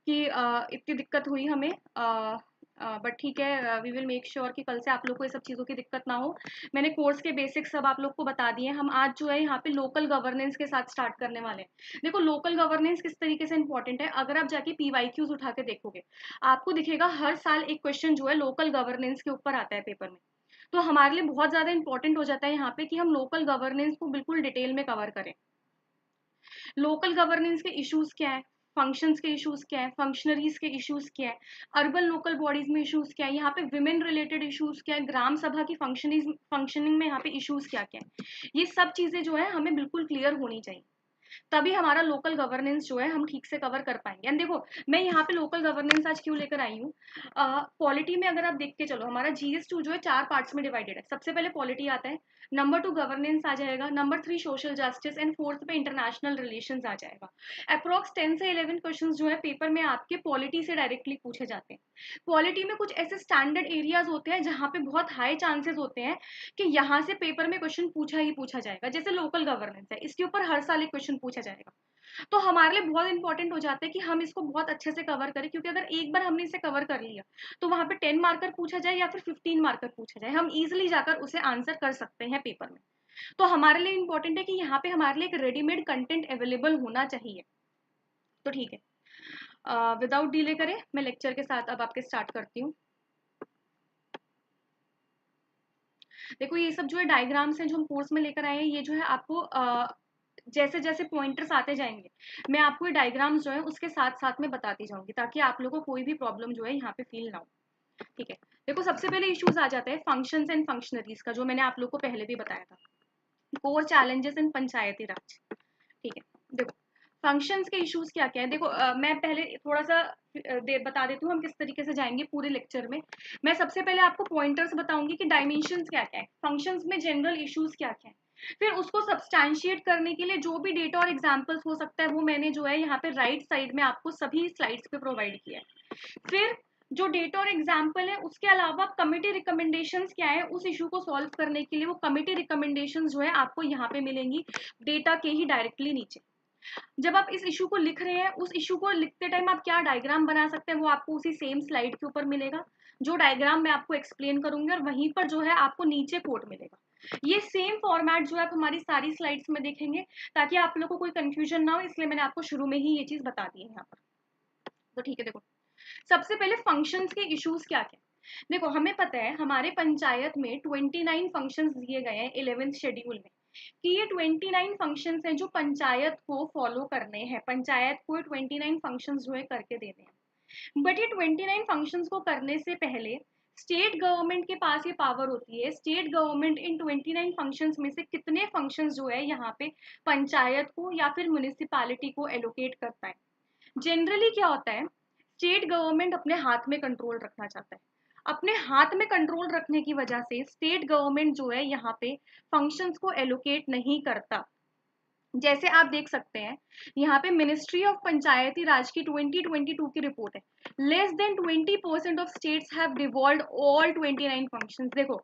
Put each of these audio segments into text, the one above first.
कि इतनी दिक्कत हुई हमें, बट ठीक है, वी विल मेक श्योर कि कल से आप लोग को ये सब चीज़ों की दिक्कत ना हो। मैंने कोर्स के बेसिक्स सब आप लोग को बता दिए। हम आज जो है यहाँ पे लोकल गवर्नेंस के साथ स्टार्ट करने वाले हैं। देखो लोकल गवर्नेंस किस तरीके से इंपॉर्टेंट है, अगर आप जाके पीवाईक्यूज उठा के देखोगे आपको दिखेगा हर साल एक क्वेश्चन जो है लोकल गवर्नेंस के ऊपर आता है पेपर में। तो हमारे लिए बहुत ज़्यादा इंपॉर्टेंट हो जाता है यहाँ पे कि हम लोकल गवर्नेंस को बिल्कुल डिटेल में कवर करें। लोकल गवर्नेंस के इश्यूज क्या है, फंक्शंस के इश्यूज क्या है, फंक्शनरीज के इश्यूज क्या है, अर्बन लोकल बॉडीज में इश्यूज क्या है, यहाँ पे विमेन रिलेटेड इश्यूज क्या है, ग्राम सभा की फंक्शनिंग में यहाँ पे इश्यूज क्या क्या है, ये सब चीजें जो है हमें बिल्कुल क्लियर होनी चाहिए। तभी हमारा लोकल गवर्नेंस जो है हम ठीक से कवर कर पाएंगे। एंड देखो मैं यहाँ पे लोकल गवर्नेंस आज क्यों लेकर आई हूँ, पॉलिटी में अगर आप देख के चलो हमारा GS2 जो है 4 पार्ट्स में डिवाइडेड है। सबसे पहले पॉलिटी आता है, नंबर 2 गवर्नेंस आ जाएगा, number 3 social justice, and fourth पे इंटरनेशनल रिलेशंस आ जाएगा। अप्रॉक्स 10 से 11 क्वेश्चन जो है पेपर में आपके पॉलिटी से डायरेक्टली पूछे जाते हैं। पॉलिटी में कुछ ऐसे स्टैंडर्ड एरियाज होते हैं जहाँ पे बहुत हाई चांसेस होते हैं कि यहाँ से पेपर में क्वेश्चन पूछा ही पूछा जाएगा। जैसे लोकल गवर्नेंस है, इसके ऊपर हर साल एक क्वेश्चन पूछा जाएगा। तो हमारे लिए बहुत इंपॉर्टेंट हो जाता है कि हम इसको बहुत अच्छे से कवर करें, क्योंकि अगर एक बार हमने इसे कवर कर लिया तो वहां पे 10 मार्कर पूछा जाए या फिर 15 मार्कर पूछा जाए, हम इजिली जाकर उसे आंसर कर सकते हैं पेपर में। तो हमारे लिए इंपॉर्टेंट है कि यहाँ पे हमारे लिए एक रेडीमेड कंटेंट अवेलेबल होना चाहिए। तो ठीक है, विदाउट डिले करें मैं लेक्चर के साथ अब आपके स्टार्ट करती हूँ। देखो ये सब जो है डायग्राम्स हैं जो हम कोर्स में लेकर आए हैं, ये जो है आपको जैसे जैसे पॉइंटर्स आते जाएंगे मैं आपको ये डायग्राम्स जो है उसके साथ साथ में बताती जाऊंगी, ताकि आप लोगों को कोई भी प्रॉब्लम जो है यहाँ पे फील ना हो। ठीक है, देखो सबसे पहले इश्यूज आ जाते हैं फंक्शंस एंड फंक्शनरीज का, जो मैंने आप लोग को पहले भी बताया था, कोर चैलेंजेस इन पंचायती राज। ठीक है, देखो फंक्शंस के इश्यूज क्या क्या है। देखो मैं पहले थोड़ा सा बता देती हूँ हम किस तरीके से जाएंगे पूरे लेक्चर में। मैं सबसे पहले आपको पॉइंटर्स बताऊंगी कि डायमेंशंस क्या क्या है, फंक्शंस में जनरल इश्यूज क्या क्या है, फिर उसको सब्सटैंशिएट करने के लिए जो भी डेटा और एग्जांपल्स हो सकता है वो मैंने जो है यहाँ पे राइट साइड में आपको सभी स्लाइड्स पे प्रोवाइड किया है। फिर जो डेटा और एग्जाम्पल है उसके अलावा कमिटी रिकमेंडेशंस क्या है, उस इशू को सॉल्व करने के लिए वो कमिटी रिकमेंडेशंस जो है आपको यहाँ पे मिलेंगी डेटा के ही डायरेक्टली नीचे। जब आप इस इशू को लिख रहे हैं, उस इशू को लिखते टाइम आप क्या डायग्राम बना सकते हैं वो आपको उसी सेम स्लाइड के ऊपर मिलेगा। जो डायग्राम मैं आपको एक्सप्लेन करूंगी और वहीं पर जो है आपको नीचे कोड मिलेगा। ये सेम फॉर्मेट जो है आप हमारी सारी स्लाइड्स में देखेंगे, ताकि आप लोगों को कोई कंफ्यूजन ना हो, इसलिए मैंने आपको शुरू में ही ये चीज बता दी है यहाँ पर। तो ठीक है, देखो सबसे पहले फंक्शंस के इश्यूज क्या क्या। देखो हमें पता है हमारे पंचायत में 29 फंक्शंस दिए गए हैं 11th शेड्यूल में, कि ये 29 फंक्शंस हैं जो पंचायत को फॉलो करने हैं, पंचायत को 29 फंक्शंस जो है करके देने हैं। बट ये 29 फंक्शंस को करने से पहले स्टेट गवर्नमेंट के पास ये पावर होती है, स्टेट गवर्नमेंट इन 29 फंक्शंस में से कितने फंक्शंस जो है यहाँ पे पंचायत को या फिर म्यूनिसिपैलिटी को एलोकेट करता है। जनरली क्या होता है, स्टेट गवर्नमेंट अपने हाथ में कंट्रोल रखना चाहता है, अपने हाथ में कंट्रोल रखने की वजह से स्टेट गवर्नमेंट जो है यहाँ पे फंक्शंस को एलोकेट नहीं करता। जैसे आप देख सकते हैं यहाँ पे मिनिस्ट्री ऑफ पंचायती राज की 2022 की रिपोर्ट है, less than 20% of states have devolved all 29 functions. देखो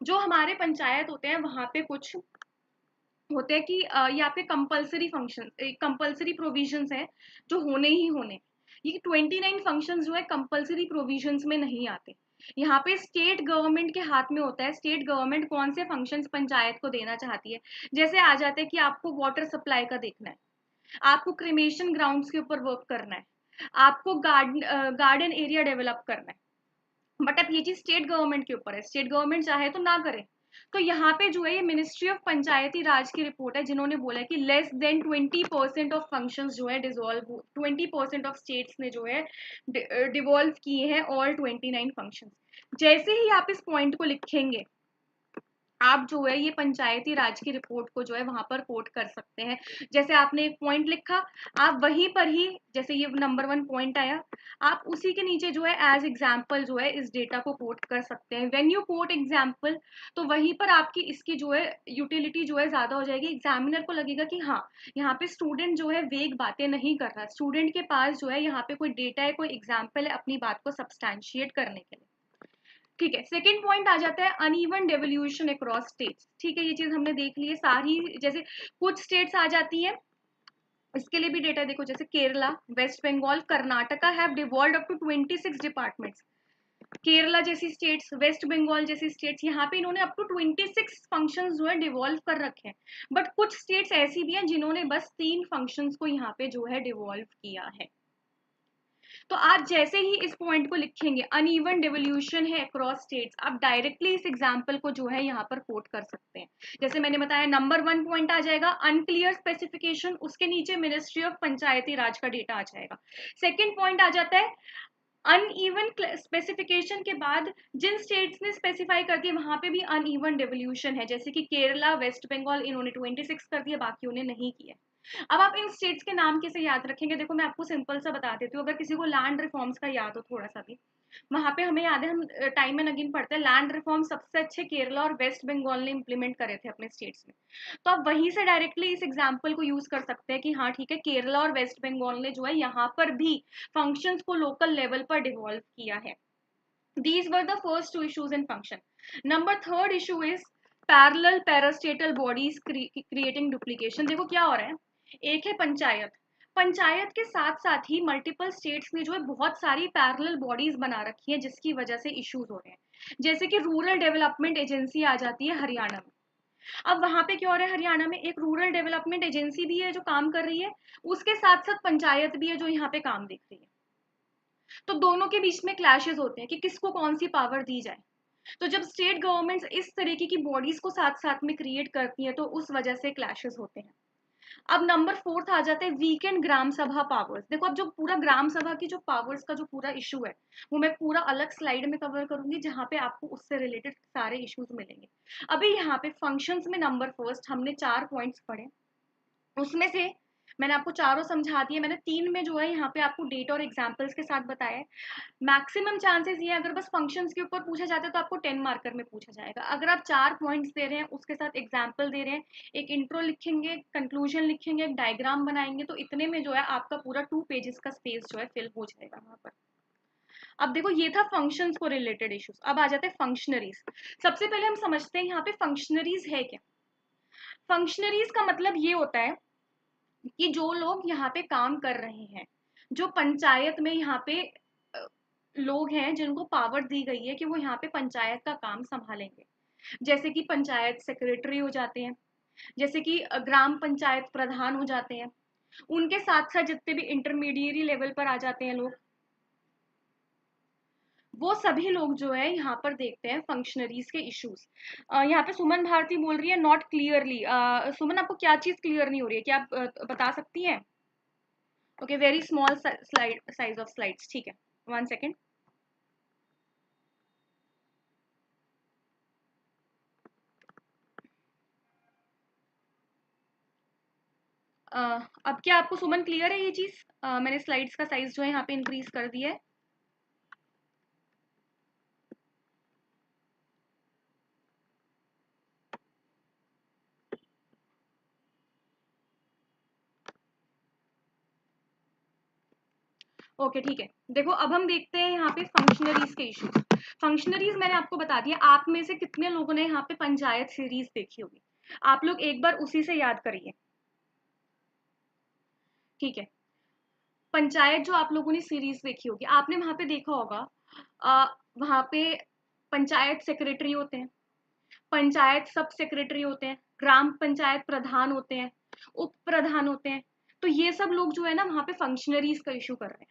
जो हमारे पंचायत होते हैं वहां पे कुछ होते हैं कि यहाँ पे कंपलसरी फंक्शन कंपलसरी प्रोविजंस हैं जो होने ही होने। ये 29 फंक्शंस जो है कंपलसरी प्रोविजंस में नहीं आते। यहाँ पे स्टेट गवर्नमेंट के हाथ में होता है, स्टेट गवर्नमेंट कौन से फंक्शंस पंचायत को देना चाहती है। जैसे आ जाता है कि आपको वाटर सप्लाई का देखना है, आपको क्रिमेशन ग्राउंड्स के ऊपर वर्क करना है, आपको गार्डन एरिया डेवलप करना है। बट अब ये चीज स्टेट गवर्नमेंट के ऊपर है, स्टेट गवर्नमेंट चाहे तो ना करे। तो यहाँ पे जो है ये मिनिस्ट्री ऑफ पंचायती राज की रिपोर्ट है जिन्होंने बोला है कि लेस देन 20% ऑफ फंक्शंस जो है डिसॉल्व, 20% ऑफ स्टेट्स ने जो है डिवॉल्व किए हैं ऑल 29 फंक्शंस। जैसे ही आप इस पॉइंट को लिखेंगे आप जो है ये पंचायती राज की रिपोर्ट को जो है वहां पर कोट कर सकते हैं। जैसे आपने एक पॉइंट लिखा, आप वहीं पर ही जैसे ये नंबर 1 पॉइंट आया, आप उसी के नीचे जो है एज एग्जाम्पल जो है इस डेटा को कोट कर सकते हैं। व्हेन यू कोट एग्जाम्पल तो वहीं पर आपकी इसकी जो है यूटिलिटी जो है ज्यादा हो जाएगी। एग्जामिनर को लगेगा कि हाँ यहाँ पे स्टूडेंट जो है वेग बातें नहीं कर रहा, स्टूडेंट के पास जो है यहाँ पे कोई डेटा है, कोई एग्जाम्पल है अपनी बात को सब्सटैंशिएट करने के लिए। ठीक है, सेकंड पॉइंट आ जाता है अनइवन डेवोल्यूशन अक्रॉस स्टेट्स। ठीक है, ये चीज हमने देख ली है सारी। जैसे कुछ स्टेट्स आ जाती है इसके लिए भी डेटा देखो, जैसे Kerala, West Bengal, Karnataka have devolved up to 26 departments. Kerala जैसी स्टेट्स, वेस्ट बंगाल जैसी स्टेट्स, यहाँ पे इन्होंने अप टू 26 फंक्शंस जो है डिवॉल्व कर रखे हैं। बट कुछ स्टेट्स ऐसी भी हैं जिन्होंने बस 3 फंक्शंस को यहाँ पे जो है डिवॉल्व किया है। तो आप जैसे ही इस पॉइंट को लिखेंगे अनइवन डिवोल्यूशन है अक्रॉस स्टेट्स, आप डायरेक्टली इस एग्जांपल को जो है यहाँ पर कोट कर सकते हैं। जैसे मैंने बताया, नंबर 1 पॉइंट आ जाएगा अनक्लियर स्पेसिफिकेशन, उसके नीचे मिनिस्ट्री ऑफ पंचायती राज का डेटा आ जाएगा। सेकेंड पॉइंट आ जाता है अनइवन स्पेसिफिकेशन के बाद जिन स्टेट्स ने स्पेसिफाई कर दिया वहां पे भी अनइवन डिवोल्यूशन है, जैसे कि केरला, वेस्ट बंगाल, इन्होंने 26 कर दिया, बाकियों ने नहीं किया। अब आप इन स्टेट्स के नाम कैसे याद रखेंगे? देखो मैं आपको सिंपल सा बता देती हूँ, अगर किसी को लैंड रिफॉर्म्स का याद हो थोड़ा सा भी, वहां पे हमें याद है, हम टाइम एंड अगेन पढ़ते हैं, लैंड रिफॉर्म सबसे अच्छे केरला और वेस्ट बंगाल ने इंप्लीमेंट करे थे अपने स्टेट्स में। तो आप वहीं से डायरेक्टली इस एग्जाम्पल को यूज कर सकते हैं कि हाँ ठीक है, केरला और वेस्ट बंगाल ने जो है यहाँ पर भी फंक्शंस को लोकल लेवल पर डिवॉल्व किया है। These were the first two issues in function. Number third issue is parallel parastatal bodies creating duplication. देखो क्या हो रहा है, एक है पंचायत, पंचायत के साथ साथ ही मल्टीपल स्टेट्स में जो है बहुत सारी पैरेलल बॉडीज बना रखी है जिसकी वजह से इश्यूज हो रहे हैं। जैसे कि रूरल डेवलपमेंट एजेंसी आ जाती है हरियाणा में। अब वहां पे क्या हो रहा है, हरियाणा में एक रूरल डेवलपमेंट एजेंसी भी है जो काम कर रही है, उसके साथ साथ पंचायत भी है जो यहाँ पे काम देख रही है। तो दोनों के बीच में क्लैशेस होते हैं कि किसको कौन सी पावर दी जाए। तो जब स्टेट गवर्नमेंट्स इस तरीके की बॉडीज को साथ साथ में क्रिएट करती हैं तो उस वजह से क्लैशेस होते हैं। अब नंबर 4 आ जाता है वीकेंड ग्राम सभा पावर्स। देखो अब जो पूरा ग्राम सभा की जो पावर्स का जो पूरा इशू है वो मैं पूरा अलग स्लाइड में कवर करूंगी, जहां पे आपको उससे रिलेटेड सारे इश्यूज मिलेंगे। अभी यहाँ पे फंक्शंस में नंबर फर्स्ट हमने 4 पॉइंट्स पढ़े, उसमें से मैंने आपको चारों समझा दिए, मैंने 3 में जो है यहाँ पे आपको डेट और एग्जाम्पल्स के साथ बताया है। मैक्सिमम चांसेस ये, अगर बस फंक्शंस के ऊपर पूछा जाता है तो आपको 10 मार्कर में पूछा जाएगा। अगर आप 4 पॉइंट्स दे रहे हैं, उसके साथ एग्जाम्पल दे रहे हैं, एक इंट्रो लिखेंगे, कंक्लूजन लिखेंगे, एक डायग्राम बनाएंगे, तो इतने में जो है आपका पूरा 2 पेजेस का स्पेस जो है फिल हो जाएगा वहां पर। अब देखो ये था फंक्शंस को रिलेटेड इश्यूज। अब आ जाते हैं फंक्शनरीज। सबसे पहले हम समझते हैं यहाँ पे फंक्शनरीज है क्या। फंक्शनरीज का मतलब ये होता है कि जो लोग यहाँ पे काम कर रहे हैं, जो पंचायत में यहाँ पे लोग हैं जिनको पावर दी गई है कि वो यहाँ पे पंचायत का काम संभालेंगे। जैसे कि पंचायत सेक्रेटरी हो जाते हैं, जैसे कि ग्राम पंचायत प्रधान हो जाते हैं, उनके साथ साथ जितने भी इंटरमीडिएरी लेवल पर आ जाते हैं लोग, वो सभी लोग जो है यहाँ पर देखते हैं फंक्शनरीज के इश्यूज। यहाँ पे सुमन भारती बोल रही है नॉट क्लियरली। सुमन आपको क्या चीज क्लियर नहीं हो रही है, क्या आप बता सकती हैं? Okay, very small slide, size of slides, ठीक है, 1 सेकेंड। अब क्या आपको सुमन क्लियर है ये चीज? मैंने स्लाइड्स का साइज जो है यहाँ पे इंक्रीज कर दिया है। ओके ठीक है, देखो अब हम देखते हैं यहाँ पे फंक्शनरीज के इश्यूज। फंक्शनरीज मैंने आपको बता दिया। आप में से कितने लोगों ने यहाँ पे पंचायत सीरीज देखी होगी? आप लोग एक बार उसी से याद करिए, ठीक है। पंचायत जो आप लोगों ने सीरीज देखी होगी, आपने वहां पे देखा होगा वहां पे पंचायत सेक्रेटरी होते हैं, पंचायत सब सेक्रेटरी होते हैं, ग्राम पंचायत प्रधान होते हैं, उप प्रधान होते हैं। तो ये सब लोग जो है ना वहां पे फंक्शनरीज का इशू कर रहे हैं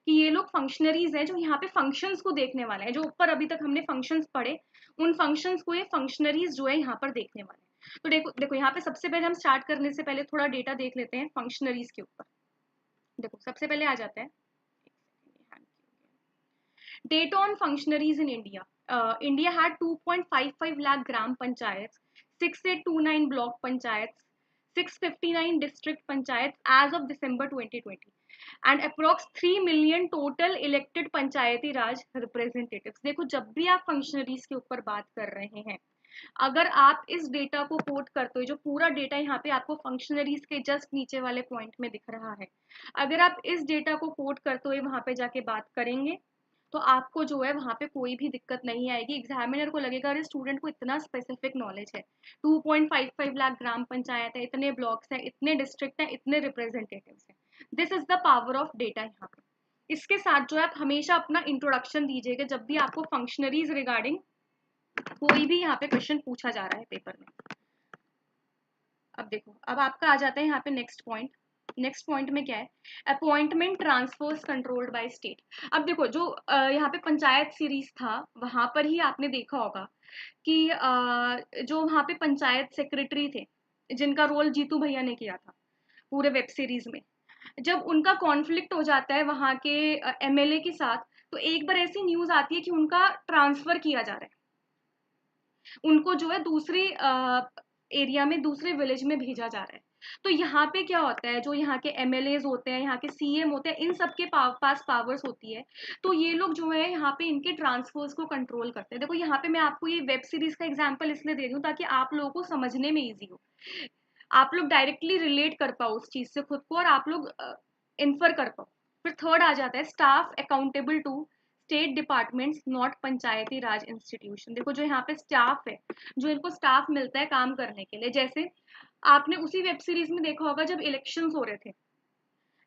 कि ये लोग फंक्शनरीज हैं जो यहाँ पे फंक्शंस को देखने वाले हैं। जो ऊपर अभी तक हमने फंक्शंस पढ़े, उन फंक्शंस को ये फंक्शनरीज जो है यहाँ पर देखने वाले हैं। तो देखो देखो यहाँ पे सबसे पहले हम स्टार्ट करने से पहले थोड़ा डेटा देख लेते हैं फंक्शनरीज के ऊपर। देखो सबसे पहले आ जाता है data on functionaries in India. India had 2.55 lakh gram panchayats, 6829 block panchayats, 659 district panchayats as of December 2020, and approx 3 million total elected Panchayati Raj representatives। देखो जब भी आप फंक्शनरीज के ऊपर बात कर रहे हैं, अगर आप इस डेटा को कोट करते हो, जो पूरा डेटा यहाँ पे आपको फंक्शनरीज के जस्ट नीचे वाले पॉइंट में दिख रहा है, अगर आप इस डेटा को कोट करते हुए वहां पे जाके बात करेंगे तो आपको जो है वहाँ पे कोई भी दिक्कत नहीं आएगी। एग्जामिनर को लगेगा अरे स्टूडेंट को इतना स्पेसिफिक नॉलेज है, 2.55 लाख ग्राम पंचायत है, इतने ब्लॉक्स हैं, इतने डिस्ट्रिक्ट हैं, इतने रिप्रेजेंटेटिव्स हैं। This is the power of data यहाँ पे। इसके साथ जो है आप हमेशा अपना इंट्रोडक्शन दीजिएगा जब भी आपको फंक्शनरीज रिगार्डिंग कोई भी यहाँ पे क्वेश्चन पूछा जा रहा है पेपर में। अब देखो, अब आपका आ जाता है यहाँ पे नेक्स्ट पॉइंट। नेक्स्ट पॉइंट में क्या है, appointment transfers controlled by state. अब देखो जो यहाँ पे पंचायत सीरीज था वहां पर ही आपने देखा होगा कि जो वहाँ पे पंचायत सेक्रेटरी थे जिनका रोल जीतू भैया ने किया था पूरे वेब सीरीज में, जब उनका कॉन्फ्लिक्ट हो जाता है वहां के एमएलए के साथ, तो एक बार ऐसी न्यूज आती है कि उनका ट्रांसफर किया जा रहा है, उनको जो है दूसरी एरिया में, दूसरे विलेज में भेजा जा रहा है। तो यहाँ पे क्या होता है, जो यहाँ के एमएलएज होते हैं, यहाँ के सीएम होते हैं, इन सब के पास पावर्स होती है। तो ये लोग जो है यहाँ पे इनके ट्रांसफर्स को कंट्रोल करते हैं। देखो यहाँ पे मैं आपको ये वेब सीरीज का एग्जांपल इसलिए दे रही हूँ ताकि आप लोगों को समझने में इजी हो, आप लोग डायरेक्टली रिलेट कर पाओ उस चीज से खुद को, और आप लोग इन्फर कर पाओ। फिर थर्ड आ जाता है staff accountable to state departments not Panchayati Raj institution. देखो जो यहाँ पे स्टाफ है, जो इनको स्टाफ मिलता है काम करने के लिए, जैसे आपने उसी वेब सीरीज में देखा होगा जब इलेक्शंस हो रहे थे,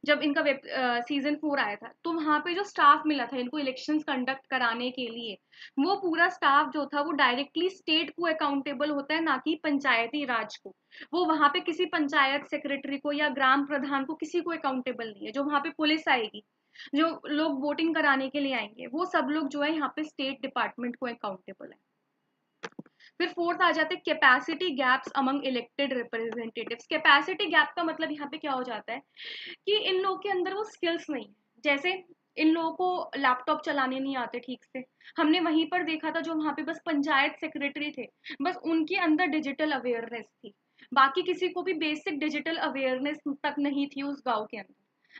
जब इनका वेब सीजन 4 आया था, तो वहां पे जो स्टाफ मिला था इनको इलेक्शंस कंडक्ट कराने के लिए, वो पूरा स्टाफ जो था वो डायरेक्टली स्टेट को अकाउंटेबल होता है, ना कि पंचायती राज को। वो वहां पे किसी पंचायत सेक्रेटरी को या ग्राम प्रधान को किसी को अकाउंटेबल नहीं है। जो वहां पे पुलिस आएगी, जो लोग वोटिंग कराने के लिए आएंगे, वो सब लोग जो है यहाँ पे स्टेट डिपार्टमेंट को अकाउंटेबल है। फिर फोर्थ आ जाते हैं capacity gaps among elected representatives. Capacity gap का मतलब यहाँ पे क्या हो जाता है कि इन लोगों के अंदर वो स्किल्स नहीं है। जैसे इन लोगों को लैपटॉप चलाने नहीं आते ठीक से, हमने वहीं पर देखा था जो वहां पे बस पंचायत सेक्रेटरी थे, बस उनके अंदर डिजिटल अवेयरनेस थी, बाकी किसी को भी बेसिक डिजिटल अवेयरनेस तक नहीं थी उस गांव के अंदर।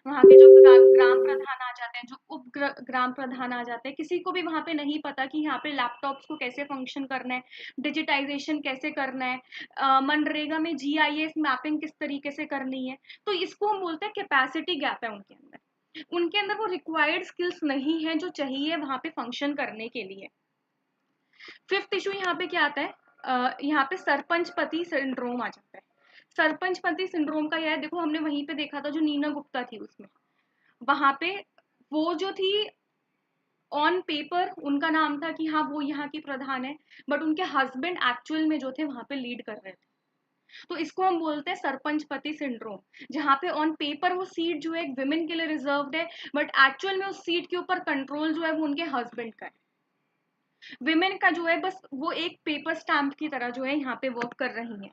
वहां के जो ग्राम प्रधान आ जाते हैं, जो उप ग्राम प्रधान आ जाते हैं, किसी को भी वहां पे नहीं पता कि यहाँ पे लैपटॉप्स को कैसे फंक्शन करना है, डिजिटाइजेशन कैसे करना है, मनरेगा में जीआईएस मैपिंग किस तरीके से करनी है। तो इसको हम बोलते हैं कैपेसिटी गैप है उनके अंदर, उनके अंदर वो रिक्वायर्ड स्किल्स नहीं है जो चाहिए वहां पे फंक्शन करने के लिए। फिफ्थ इशू यहाँ पे क्या आता है, यहाँ पे सरपंच पति सिंड्रोम आ जाता है। सरपंच पति सिंड्रोम का यह है, देखो हमने वहीं पे देखा था जो नीना गुप्ता थी उसमें, वहां पे वो जो थी ऑन पेपर उनका नाम था कि हाँ वो यहाँ की प्रधान है, बट उनके हस्बैंड एक्चुअल में जो थे वहां पे लीड कर रहे थे। तो इसको हम बोलते हैं सरपंच पति सिंड्रोम, जहाँ पे ऑन पेपर वो सीट जो है एक विमेन के लिए रिजर्व्ड है, बट एक्चुअल में उस सीट के ऊपर कंट्रोल जो है वो उनके हस्बैंड का है। विमेन का जो है बस वो एक पेपर स्टैम्प की तरह जो है यहाँ पे वर्क कर रही है।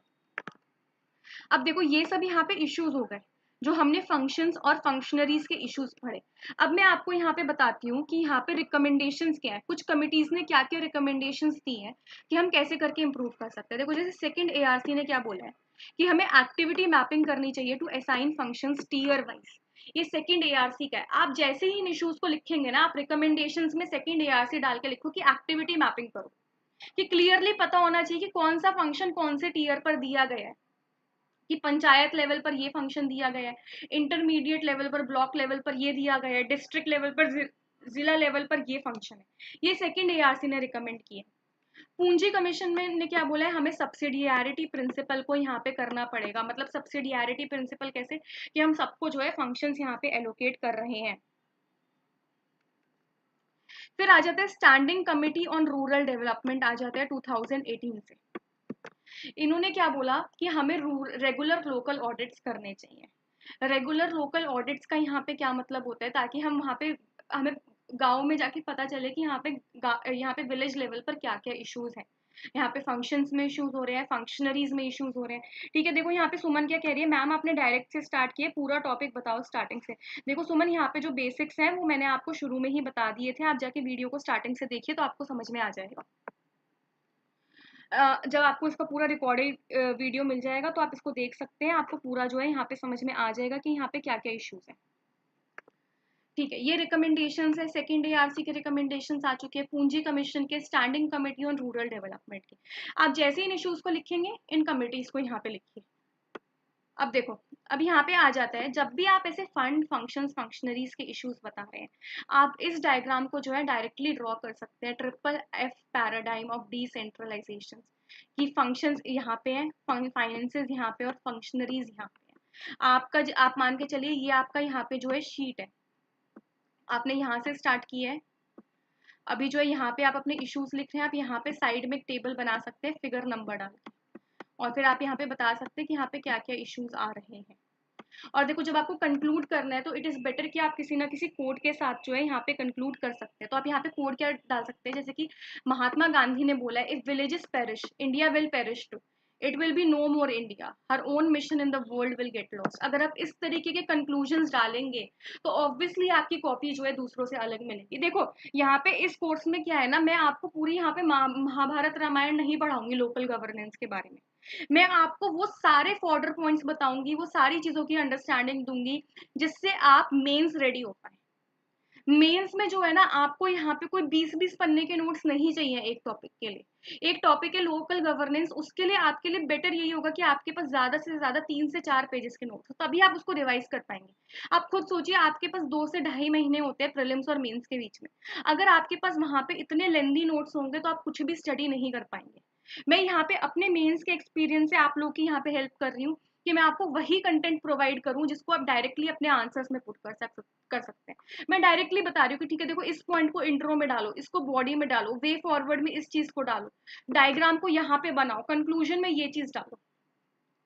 अब देखो ये सब यहाँ पे इश्यूज हो गए जो हमने फंक्शंस और फंक्शनरीज के इश्यूज पढ़े। अब मैं आपको यहाँ पे बताती हूँ कि यहाँ पे रिकमेंडेशंस क्या है, कुछ कमिटीज ने क्या क्या रिकमेंडेशंस दी हैं कि हम कैसे करके इम्प्रूव कर सकते हैं। देखो जैसे सेकंड एआरसी ने क्या बोला है कि हमें एक्टिविटी मैपिंग करनी चाहिए to assign functions tier wise. ये सेकंड एआरसी का है। आप जैसे ही इन इश्यूज को लिखेंगे ना, आप रिकमेंडेशंस में सेकंड एआरसी डाल के लिखो कि एक्टिविटी मैपिंग करो, कि क्लियरली पता होना चाहिए कि कौन सा फंक्शन कौन से टीयर पर दिया गया है, कि पंचायत लेवल पर ये फंक्शन दिया गया है, इंटरमीडिएट लेवल पर, ब्लॉक लेवल पर ये दिया गया है, डिस्ट्रिक्ट लेवल पर, जिला लेवल पर ये फंक्शन है। ये सेकंड एआरसी ने रिकमेंड किए। पूंजी कमीशन में ने क्या बोला है, हमें सब्सिडियरिटी प्रिंसिपल को यहाँ पे करना पड़ेगा। मतलब सब्सिडियरिटी प्रिंसिपल कैसे, कि हम सबको जो है फंक्शंस यहाँ पे एलोकेट कर रहे हैं। फिर आ जाता है standing committee on rural development, आ जाता है 2018 से। इन्होंने क्या बोला कि हमें रेगुलर लोकल ऑडिट्स करने चाहिए। रेगुलर लोकल ऑडिट्स का यहाँ पे क्या मतलब होता है, ताकि हम वहाँ पे, हमें गांव में जाके पता चले कि यहाँ पे विलेज लेवल पर क्या क्या इश्यूज हैं। यहाँ पे फंक्शंस में इश्यूज हो रहे हैं, फंक्शनरीज में इश्यूज हो रहे हैं। ठीक है, देखो यहाँ पे सुमन क्या कह रही है, मैम आपने डायरेक्ट से स्टार्ट किया, पूरा टॉपिक बताओ स्टार्टिंग से। देखो सुमन, यहाँ पे जो बेसिक्स हैं वो मैंने आपको शुरू में ही बता दिए थे, आप जाके वीडियो को स्टार्टिंग से देखिए तो आपको समझ में आ जाएगा। जब आपको इसका पूरा रिकॉर्डेड वीडियो मिल जाएगा तो आप इसको देख सकते हैं, आपको पूरा जो है यहाँ पे समझ में आ जाएगा कि यहाँ पे क्या क्या इश्यूज हैं। ठीक है, ये रिकमेंडेशंस है, सेकंड एआरसी के रिकमेंडेशंस आ चुके हैं, पूंजी कमीशन के, standing committee on rural development के। आप जैसे इन इश्यूज को लिखेंगे, इन कमिटीज को यहाँ पे लिखिए। अब देखो, अब यहाँ पे आ जाता है, जब भी आप ऐसे फंड फंक्शंस फंक्शनरीज के इश्यूज बता रहे हैं, आप इस डायग्राम को जो है डायरेक्टली ड्रॉ कर सकते हैं triple F paradigm of decentralisation, कि फंक्शंस यहाँ पे हैं, फाइनेंसेस यहाँ पे और फंक्शनरीज यहाँ पे हैं। आप मान के चलिए ये आपका यहाँ पे जो है शीट है, आपने यहाँ से स्टार्ट किया है, अभी जो है यहाँ पे आप अपने इश्यूज लिख रहे हैं, आप यहाँ पे साइड में एक टेबल बना सकते हैं फिगर नंबर डाल के, और फिर आप यहाँ पे बता सकते हैं कि यहाँ पे क्या क्या इश्यूज आ रहे हैं। और देखो जब आपको कंक्लूड करना है तो इट इज बेटर कि आप किसी ना किसी कोड के साथ जो है यहाँ पे कंक्लूड कर सकते हैं। तो आप यहाँ पे कोड क्या डाल सकते हैं, जैसे कि महात्मा गांधी ने बोला है, if villages perish India will perish too, it will be no more India, her own mission in the world will get lost. अगर आप इस तरीके के कंक्लूजन्स डालेंगे तो ऑब्वियसली आपकी कॉपी जो है दूसरों से अलग मिलेगी। देखो यहाँ पे इस कोर्स में क्या है ना, मैं आपको पूरी यहाँ पे महाभारत रामायण नहीं पढ़ाऊंगी लोकल गवर्नेंस के बारे में, मैं आपको वो सारे फॉर्डर पॉइंट्स बताऊंगी, वो सारी चीजों की अंडरस्टैंडिंग दूंगी जिससे आप मेंस रेडी हो पाए। मेंस में जो है ना, आपको यहाँ पे कोई 20-20 पन्ने के नोट्स नहीं चाहिए एक टॉपिक के लिए। एक टॉपिक है लोकल गवर्नेंस, उसके लिए आपके लिए बेटर यही होगा कि आपके पास ज्यादा से ज्यादा 3 से 4 पेजेस के नोट्स हो, तभी आप उसको रिवाइज कर पाएंगे। आप खुद सोचिए, आपके पास 2 से ढाई महीने होते हैं प्रीलिम्स और मेंस के बीच में, अगर आपके पास वहां पे इतने लेंदी नोट्स होंगे तो आप कुछ भी स्टडी नहीं कर पाएंगे। मैं यहाँ पे अपने मेंस के एक्सपीरियंस से आप लोग की यहाँ पे हेल्प कर रही हूँ कि मैं आपको वही कंटेंट प्रोवाइड करूँ जिसको आप डायरेक्टली अपने आंसर्स में पुट कर सकते हैं। मैं डायरेक्टली बता रही हूँ कि ठीक है देखो, इस पॉइंट को इंट्रो में डालो, इसको बॉडी में डालो, वे फॉरवर्ड में इस चीज को डालो, डायग्राम को यहाँ पे बनाओ, कंक्लूजन में ये चीज डालो,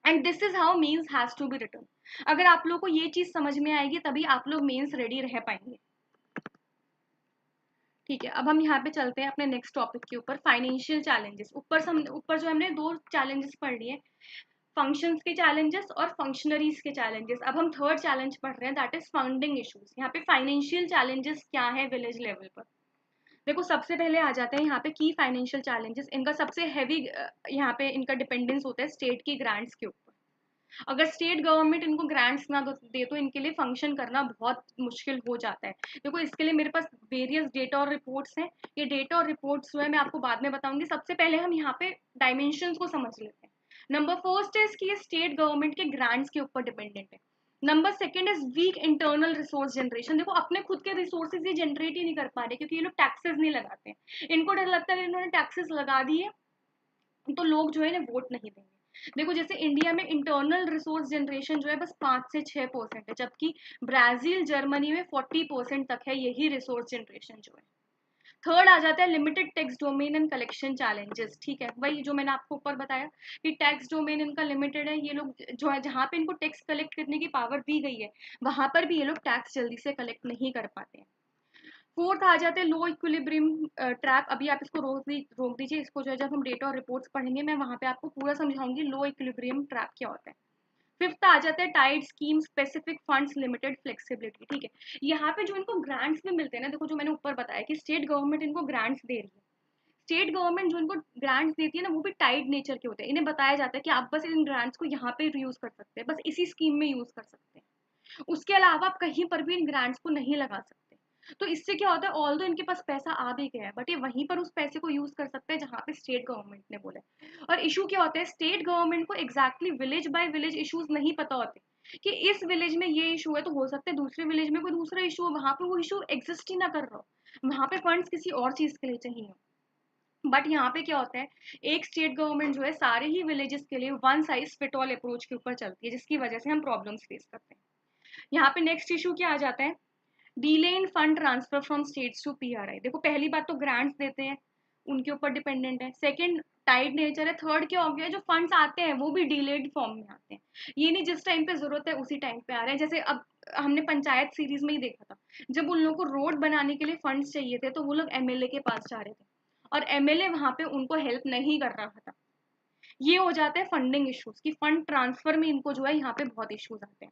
and this is how means has to be written. अगर आप लोग को ये चीज समझ में आएगी तभी आप लोग मेंस रेडी रह पाएंगे। ठीक है, अब हम यहाँ पे चलते हैं अपने नेक्स्ट टॉपिक के ऊपर, फाइनेंशियल चैलेंजेस। ऊपर जो हमने 2 चैलेंजेस पढ़ लिए, फंक्शंस के चैलेंजेस और फंक्शनरीज के चैलेंजेस। अब हम थर्ड चैलेंज पढ़ रहे हैं, दैट इज फंडिंग इश्यूज। यहाँ पे फाइनेंशियल चैलेंजेस क्या है विलेज लेवल पर। देखो सबसे पहले आ जाते हैं यहाँ पे की फाइनेंशियल चैलेंजेस। इनका सबसे हैवी यहाँ पे इनका डिपेंडेंस होता है स्टेट की ग्रांट्स के ऊपर। अगर स्टेट गवर्नमेंट इनको ग्रांट्स ना दे तो इनके लिए फंक्शन करना बहुत मुश्किल हो जाता है। देखो इसके लिए मेरे पास वेरियस डेटा और रिपोर्ट्स हैं, ये डेटा और रिपोर्ट्स जो है मैं आपको बाद में बताऊंगी। सबसे पहले हम यहाँ पे डायमेंशंस को समझ लेते हैं। नंबर फर्स्ट है कि ये स्टेट गवर्नमेंट के ग्रांट्स के ऊपर डिपेंडेंट है। Number second is weak internal resource generation. देखो अपने खुद के रिसोर्सेज ये जनरेट ही नहीं कर पा रहे क्योंकि ये लोग टैक्सेस नहीं लगाते हैं। इनको डर लगता है कि इन्होंने टैक्सेस लगा दिए तो लोग जो है ना वोट नहीं देंगे। देखो जैसे इंडिया में इंटरनल रिसोर्स जनरेशन जो है बस 5 से 6% है, जबकि ब्राजील जर्मनी में 40% तक है यही रिसोर्स जनरेशन जो है। थर्ड आ जाता है limited tax domain and collection challenges. ठीक है, वही जो मैंने आपको ऊपर बताया कि टैक्स डोमेन इनका लिमिटेड है। ये लोग जो है जहाँ पे इनको टैक्स कलेक्ट करने की पावर दी गई है वहां पर भी ये लोग टैक्स जल्दी से कलेक्ट नहीं कर पाते हैं। फोर्थ आ जाते हैं लो इक्विलिब्रियम ट्रैप। अभी आप इसको रोक दीजिए, इसको जो है जब हम डेटा और रिपोर्ट्स पढ़ेंगे मैं वहां पे आपको पूरा समझाऊंगी लो इक्विलिब्रियम ट्रैप क्या होता है। फिफ्थ आ जाता है tied scheme specific funds limited flexibility. ठीक है, यहाँ पे जो इनको ग्रांट्स में मिलते हैं ना, देखो जो मैंने ऊपर बताया कि स्टेट गवर्नमेंट इनको ग्रांट्स दे रही है, स्टेट गवर्नमेंट जो इनको ग्रांट्स देती है ना वो भी टाइड नेचर के होते हैं। इन्हें बताया जाता है कि आप बस इन ग्रांट्स को यहाँ पे यूज कर सकते हैं, बस इसी स्कीम में यूज कर सकते हैं, उसके अलावा आप कहीं पर भी इन ग्रांट्स को नहीं लगा सकते। तो इससे क्या होता है, ऑल दो इनके पास पैसा आ भी गया है बट ये वहीं पर उस पैसे को यूज कर सकते हैं जहाँ पे स्टेट गवर्नमेंट ने बोला है। और इशू क्या होता है, स्टेट गवर्नमेंट को exactly village bye village issues नहीं पता होते कि इस विलेज में ये इशू है तो हो सकता है दूसरे विलेज में कोई दूसरा इशू है, वहां पे वो इशू एग्जिस्ट ही ना कर रहा हो, वहां पे फंड्स किसी और चीज के लिए चाहिए। बट यहाँ पे क्या होता है, एक स्टेट गवर्नमेंट जो है सारे ही विलेजेस के लिए one size fit all approach के ऊपर चलती है, जिसकी वजह से हम प्रॉब्लम्स फेस करते हैं। यहाँ पे नेक्स्ट इशू क्या आ जाता है, delay in fund transfer from states to PRI. देखो पहली बात तो ग्रांट्स देते हैं उनके ऊपर डिपेंडेंट है, सेकंड टाइड नेचर है, थर्ड क्या हो गया, जो फंड्स आते हैं वो भी डिलेड फॉर्म में आते हैं। ये नहीं जिस टाइम पे जरूरत है उसी टाइम पे आ रहे हैं। जैसे अब हमने पंचायत सीरीज में ही देखा था, जब उन लोगों को रोड बनाने के लिए फंड्स चाहिए थे तो वो लोग एमएलए के पास जा रहे थे और एमएलए वहां पे उनको हेल्प नहीं कर रहा था। ये हो जाते हैं फंडिंग इश्यूज की फंड ट्रांसफर में इनको जो है यहाँ पे बहुत इश्यूज आते हैं।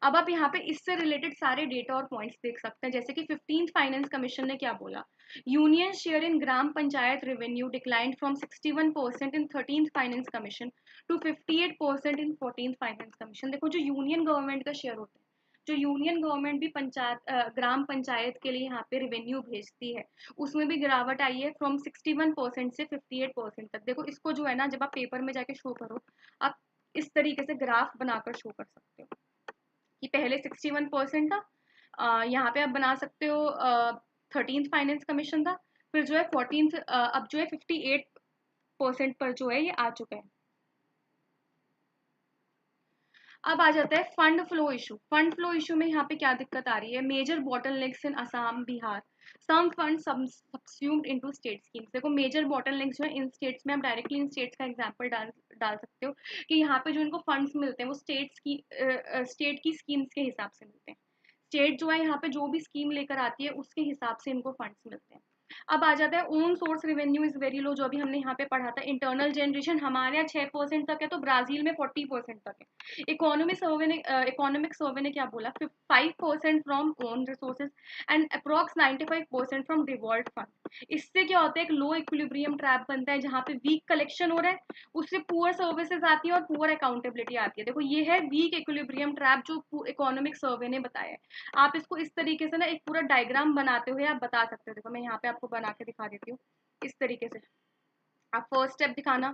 अब आप यहाँ पे इससे रिलेटेड सारे डेटा और पॉइंट्स देख सकते हैं, जैसे कि 15th फाइनेंस कमीशन ने क्या बोला, union share in gram panchayat revenue declined from 61% in 13th finance commission to 58% in 14th finance commission. देखो जो यूनियन गवर्नमेंट का शेयर होता है, जो यूनियन गवर्नमेंट भी ग्राम पंचायत के लिए यहाँ पे रेवेन्यू भेजती है, उसमें भी गिरावट आई है फ्रॉम 61% से 58% तक। देखो इसको जो है ना, जब आप पेपर में जाके शो करो, आप इस तरीके से ग्राफ बनाकर शो कर सकते हो कि पहले 61% था, यहाँ पे आप बना सकते हो 13th फाइनेंस कमीशन था, फिर जो है 14th, अब जो है 58% पर जो है ये आ चुका है। अब आ जाता है fund flow issue. Fund flow issue में यहाँ पे क्या दिक्कत आ रही है? Major bottlenecks in Assam, Bihar, some fund subsumed into state schemes. देखो मेजर बॉटलनेक्स जो है इन स्टेट्स में, आप डायरेक्टली इन स्टेट्स का एग्जांपल डाल सकते हो कि यहाँ पे जो इनको फंड्स मिलते हैं वो स्टेट की स्कीम्स के हिसाब से मिलते हैं। स्टेट जो है यहाँ पे जो भी स्कीम लेकर आती है उसके हिसाब से इनको फंड्स मिलते हैं। अब आ जाता है own source revenue is very low, जो अभी हमने यहाँ पे पढ़ा था। इंटरनल जनरेशन हमारे यहाँ 6% तक है, तो ब्राजील में 40% तक है। इकोनॉमिक सर्वे ने क्या बोला? 5% from own resources and approx 95% from devolve fund. इससे क्या होता है? एक लो इक्विलिब्रियम ट्रैप बनता है, जहाँ पे वीक कलेक्शन हो रहा है, उससे पुअर सर्विसेज आती है और पुअर अकाउंटेबिलिटी आती है। देखो ये है वीक इक्विलिब्रियम ट्रैप जो इकोनॉमिक सर्वे ने बताया है। आप इसको इस तरीके से ना एक पूरा डायग्राम बनाते हुए आप बता सकते हो। देखो मैं यहाँ पे आपको बना के दिखा देती हूँ। इस तरीके से आप फर्स्ट स्टेप दिखाना,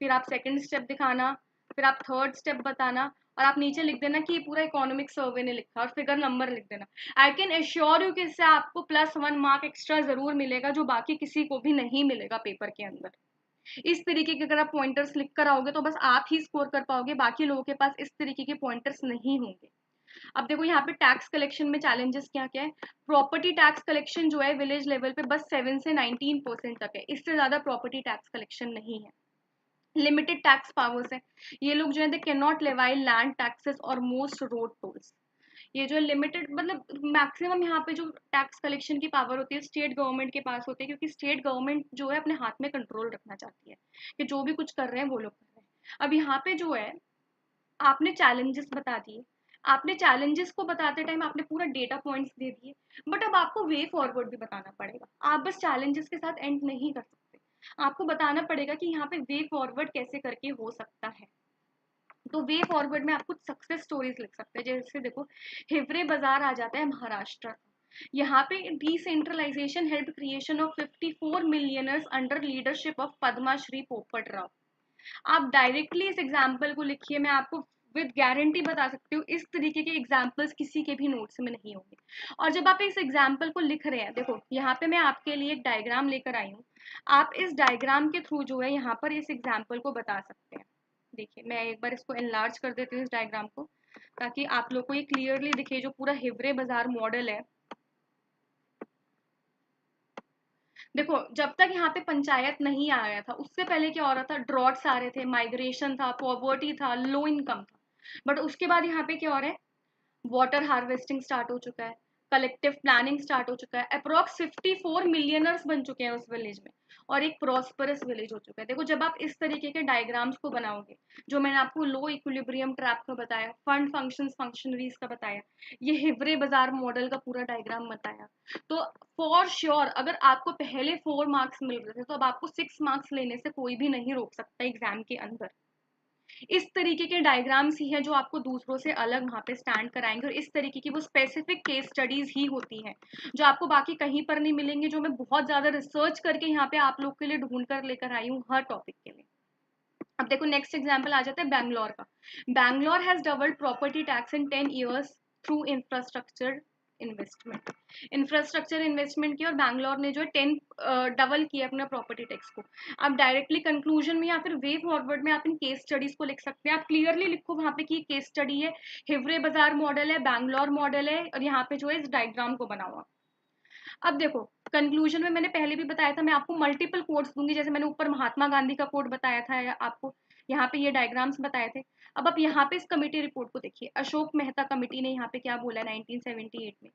फिर आप सेकंड स्टेप दिखाना, फिर आप थर्ड स्टेप बताना, और आप नीचे लिख देना कि ये पूरा इकोनॉमिक सर्वे ने लिखा, और फिगर नंबर लिख देना। आई कैन एश्योर यू कि इससे आपको +1 मार्क एक्स्ट्रा जरूर मिलेगा, जो बाकी किसी को भी नहीं मिलेगा पेपर के अंदर। इस तरीके के अगर आप पॉइंटर्स लिख कर आओगे तो बस आप ही स्कोर कर पाओगे, बाकी लोगों के पास इस तरीके के पॉइंटर्स नहीं होंगे। अब देखो यहाँ पे टैक्स कलेक्शन में चैलेंजेस क्या क्या है। प्रॉपर्टी टैक्स कलेक्शन जो है विलेज लेवल पे बस 7 से 19% तक है, इससे ज्यादा प्रॉपर्टी टैक्स कलेक्शन नहीं है। लिमिटेड टैक्स पावर्स है, ये लोग जो है they can not लेवाई land taxes और मोस्ट रोड टोल्स। ये जो है लिमिटेड, मतलब मैक्सिमम यहाँ पे जो टैक्स कलेक्शन की पावर होती है स्टेट गवर्नमेंट के पास होती है, क्योंकि स्टेट गवर्नमेंट जो है अपने हाथ में कंट्रोल रखना चाहती है कि जो भी कुछ कर रहे हैं वो लोग कर रहे हैं। अब यहाँ पे जो है आपने चैलेंजेस बता दिए, आपने चैलेंजेस को बताते टाइम आपने पूरा डेटा पॉइंट्स दे दिए, बट अब आपको वे फॉरवर्ड भी बताना पड़ेगा। आप बस चैलेंजेस के साथ एंड नहीं कर सकते, आपको बताना पड़ेगा कि यहाँ पे वे फॉरवर्ड कैसे करके हो सकता है। तो वे फॉरवर्ड में आप कुछ सक्सेस स्टोरीज लिख सकते हैं। जैसे देखो हिवरे बाजार आ जाता है महाराष्ट्र, यहाँ पे decentralisation help creation of 54 millionaires under leadership of Padmashri Popat Rao. आप डायरेक्टली इस एग्जाम्पल को लिखिए, मैं आपको विद गारंटी बता सकती हूँ इस तरीके के एग्जाम्पल्स किसी के भी नोट्स में नहीं होंगे। और जब आप इस एग्जाम्पल को लिख रहे हैं, देखो यहाँ पे मैं आपके लिए एक डायग्राम लेकर आई हूँ, आप इस डायग्राम के थ्रू जो है यहाँ पर इस एग्जाम्पल को बता सकते हैं। देखिए मैं एक बार इसको एनलार्ज कर देती हूँ इस डायग्राम को, ताकि आप लोग को ये क्लियरली दिखे जो पूरा हिवरे बाजार मॉडल है। देखो जब तक यहाँ पे पंचायत नहीं आया था उससे पहले क्या हो रहा था? ड्रॉट्स आ रहे थे, माइग्रेशन था, पॉवर्टी था, लो इनकम था। बट उसके बाद यहाँ पे क्या हो रहा है? वाटर हार्वेस्टिंग स्टार्ट हो चुका है, कलेक्टिव प्लानिंग स्टार्ट हो चुका है, अप्रॉक्स 54 मिलियनर्स बन चुके हैं उस विलेज में, और एक प्रॉस्परस विलेज हो चुका है। देखो जब आप इस तरीके के डायग्राम्स को बनाओगे, जो मैंने आपको लो इक्विलिब्रियम ट्रैप का बताया, फंड फंक्शंस फंक्शनरीज का बताया, ये हिवरे बाजार मॉडल का पूरा डायग्राम बताया, तो फॉर श्योर अगर आपको पहले 4 मार्क्स मिल रहे थे तो अब आपको 6 मार्क्स लेने से कोई भी नहीं रोक सकता एग्जाम के अंदर। इस तरीके के डायग्राम्स ही है जो आपको दूसरों से अलग वहाँ पे स्टैंड कराएंगे, और इस तरीके की वो स्पेसिफिक केस स्टडीज ही होती हैं जो आपको बाकी कहीं पर नहीं मिलेंगे, जो मैं बहुत ज्यादा रिसर्च करके यहाँ पे आप लोग के लिए ढूंढ कर लेकर आई हूँ हर टॉपिक के लिए। अब देखो नेक्स्ट एग्जाम्पल आ जाता है बैंगलोर का। Bangalore has doubled property tax in 10 years through infrastructure investment. Infrastructure investment की, और बैंगलोर ने जो है 10 डबल किया अपना प्रॉपर्टी टैक्स को। आप डायरेक्टली कंक्लूजन में या फिर वे फॉरवर्ड में आप इन केस स्टडीज को लिख सकते हैं। आप क्लियरली लिखो वहां पे कि केस स्टडी है, हिवरे बाजार मॉडल है, बैंगलोर मॉडल है, और यहाँ पे जो है इस डायग्राम को बना हुआ। अब देखो कंक्लूजन में मैंने पहले भी बताया था, मैं आपको मल्टीपल कोड्स दूंगी, जैसे मैंने ऊपर महात्मा गांधी का कोड बताया था, या आपको यहाँ पे ये डायग्राम्स बताए थे। अब आप यहाँ पे इस कमेटी रिपोर्ट को देखिए, अशोक मेहता कमेटी ने यहाँ पे क्या बोला 1978 में,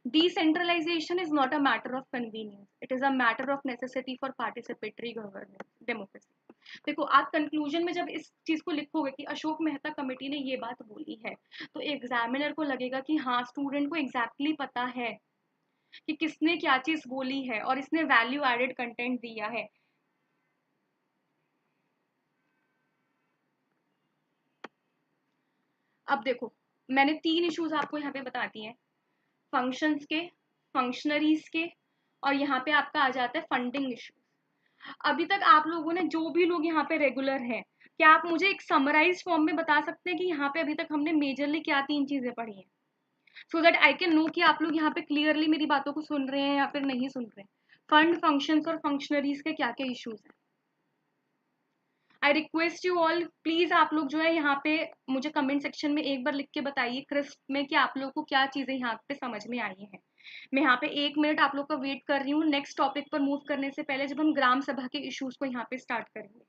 decentralisation is not a matter of convenience, it is a matter of necessity for participatory governance democracy. देखो आप कंक्लूजन में जब इस चीज को लिखोगे कि अशोक मेहता कमेटी ने ये बात बोली है, तो एग्जामिनर को लगेगा कि हाँ स्टूडेंट को एग्जैक्टली पता है कि किसने क्या चीज बोली है और इसने वैल्यू एडेड कंटेंट दिया है। अब देखो मैंने 3 इश्यूज आपको यहाँ पे बता दिए हैं, फंक्शंस के, फंक्शनरीज के, और यहाँ पे आपका आ जाता है फंडिंग इशू। अभी तक आप लोगों ने, जो भी लोग यहाँ पे रेगुलर हैं, क्या आप मुझे एक समराइज फॉर्म में बता सकते हैं कि यहाँ पे अभी तक हमने मेजरली क्या 3 चीजें पढ़ी हैं, so that I can know कि आप लोग यहाँ पे क्लियरली मेरी बातों को सुन रहे हैं या फिर नहीं सुन रहे हैं। फंड, फंक्शंस और फंक्शनरीज के क्या क्या इश्यूज हैं। I request you all, please आप लोग जो है यहाँ पे मुझे कमेंट सेक्शन में एक बार लिख के बताइए क्रिस्प में कि आप लोग को क्या चीजें यहाँ पे समझ में आई हैं। मैं यहाँ पे 1 मिनट आप लोग का वेट कर रही हूँ नेक्स्ट टॉपिक पर मूव करने से पहले, जब हम ग्राम सभा के इश्यूज को यहाँ पे स्टार्ट करेंगे।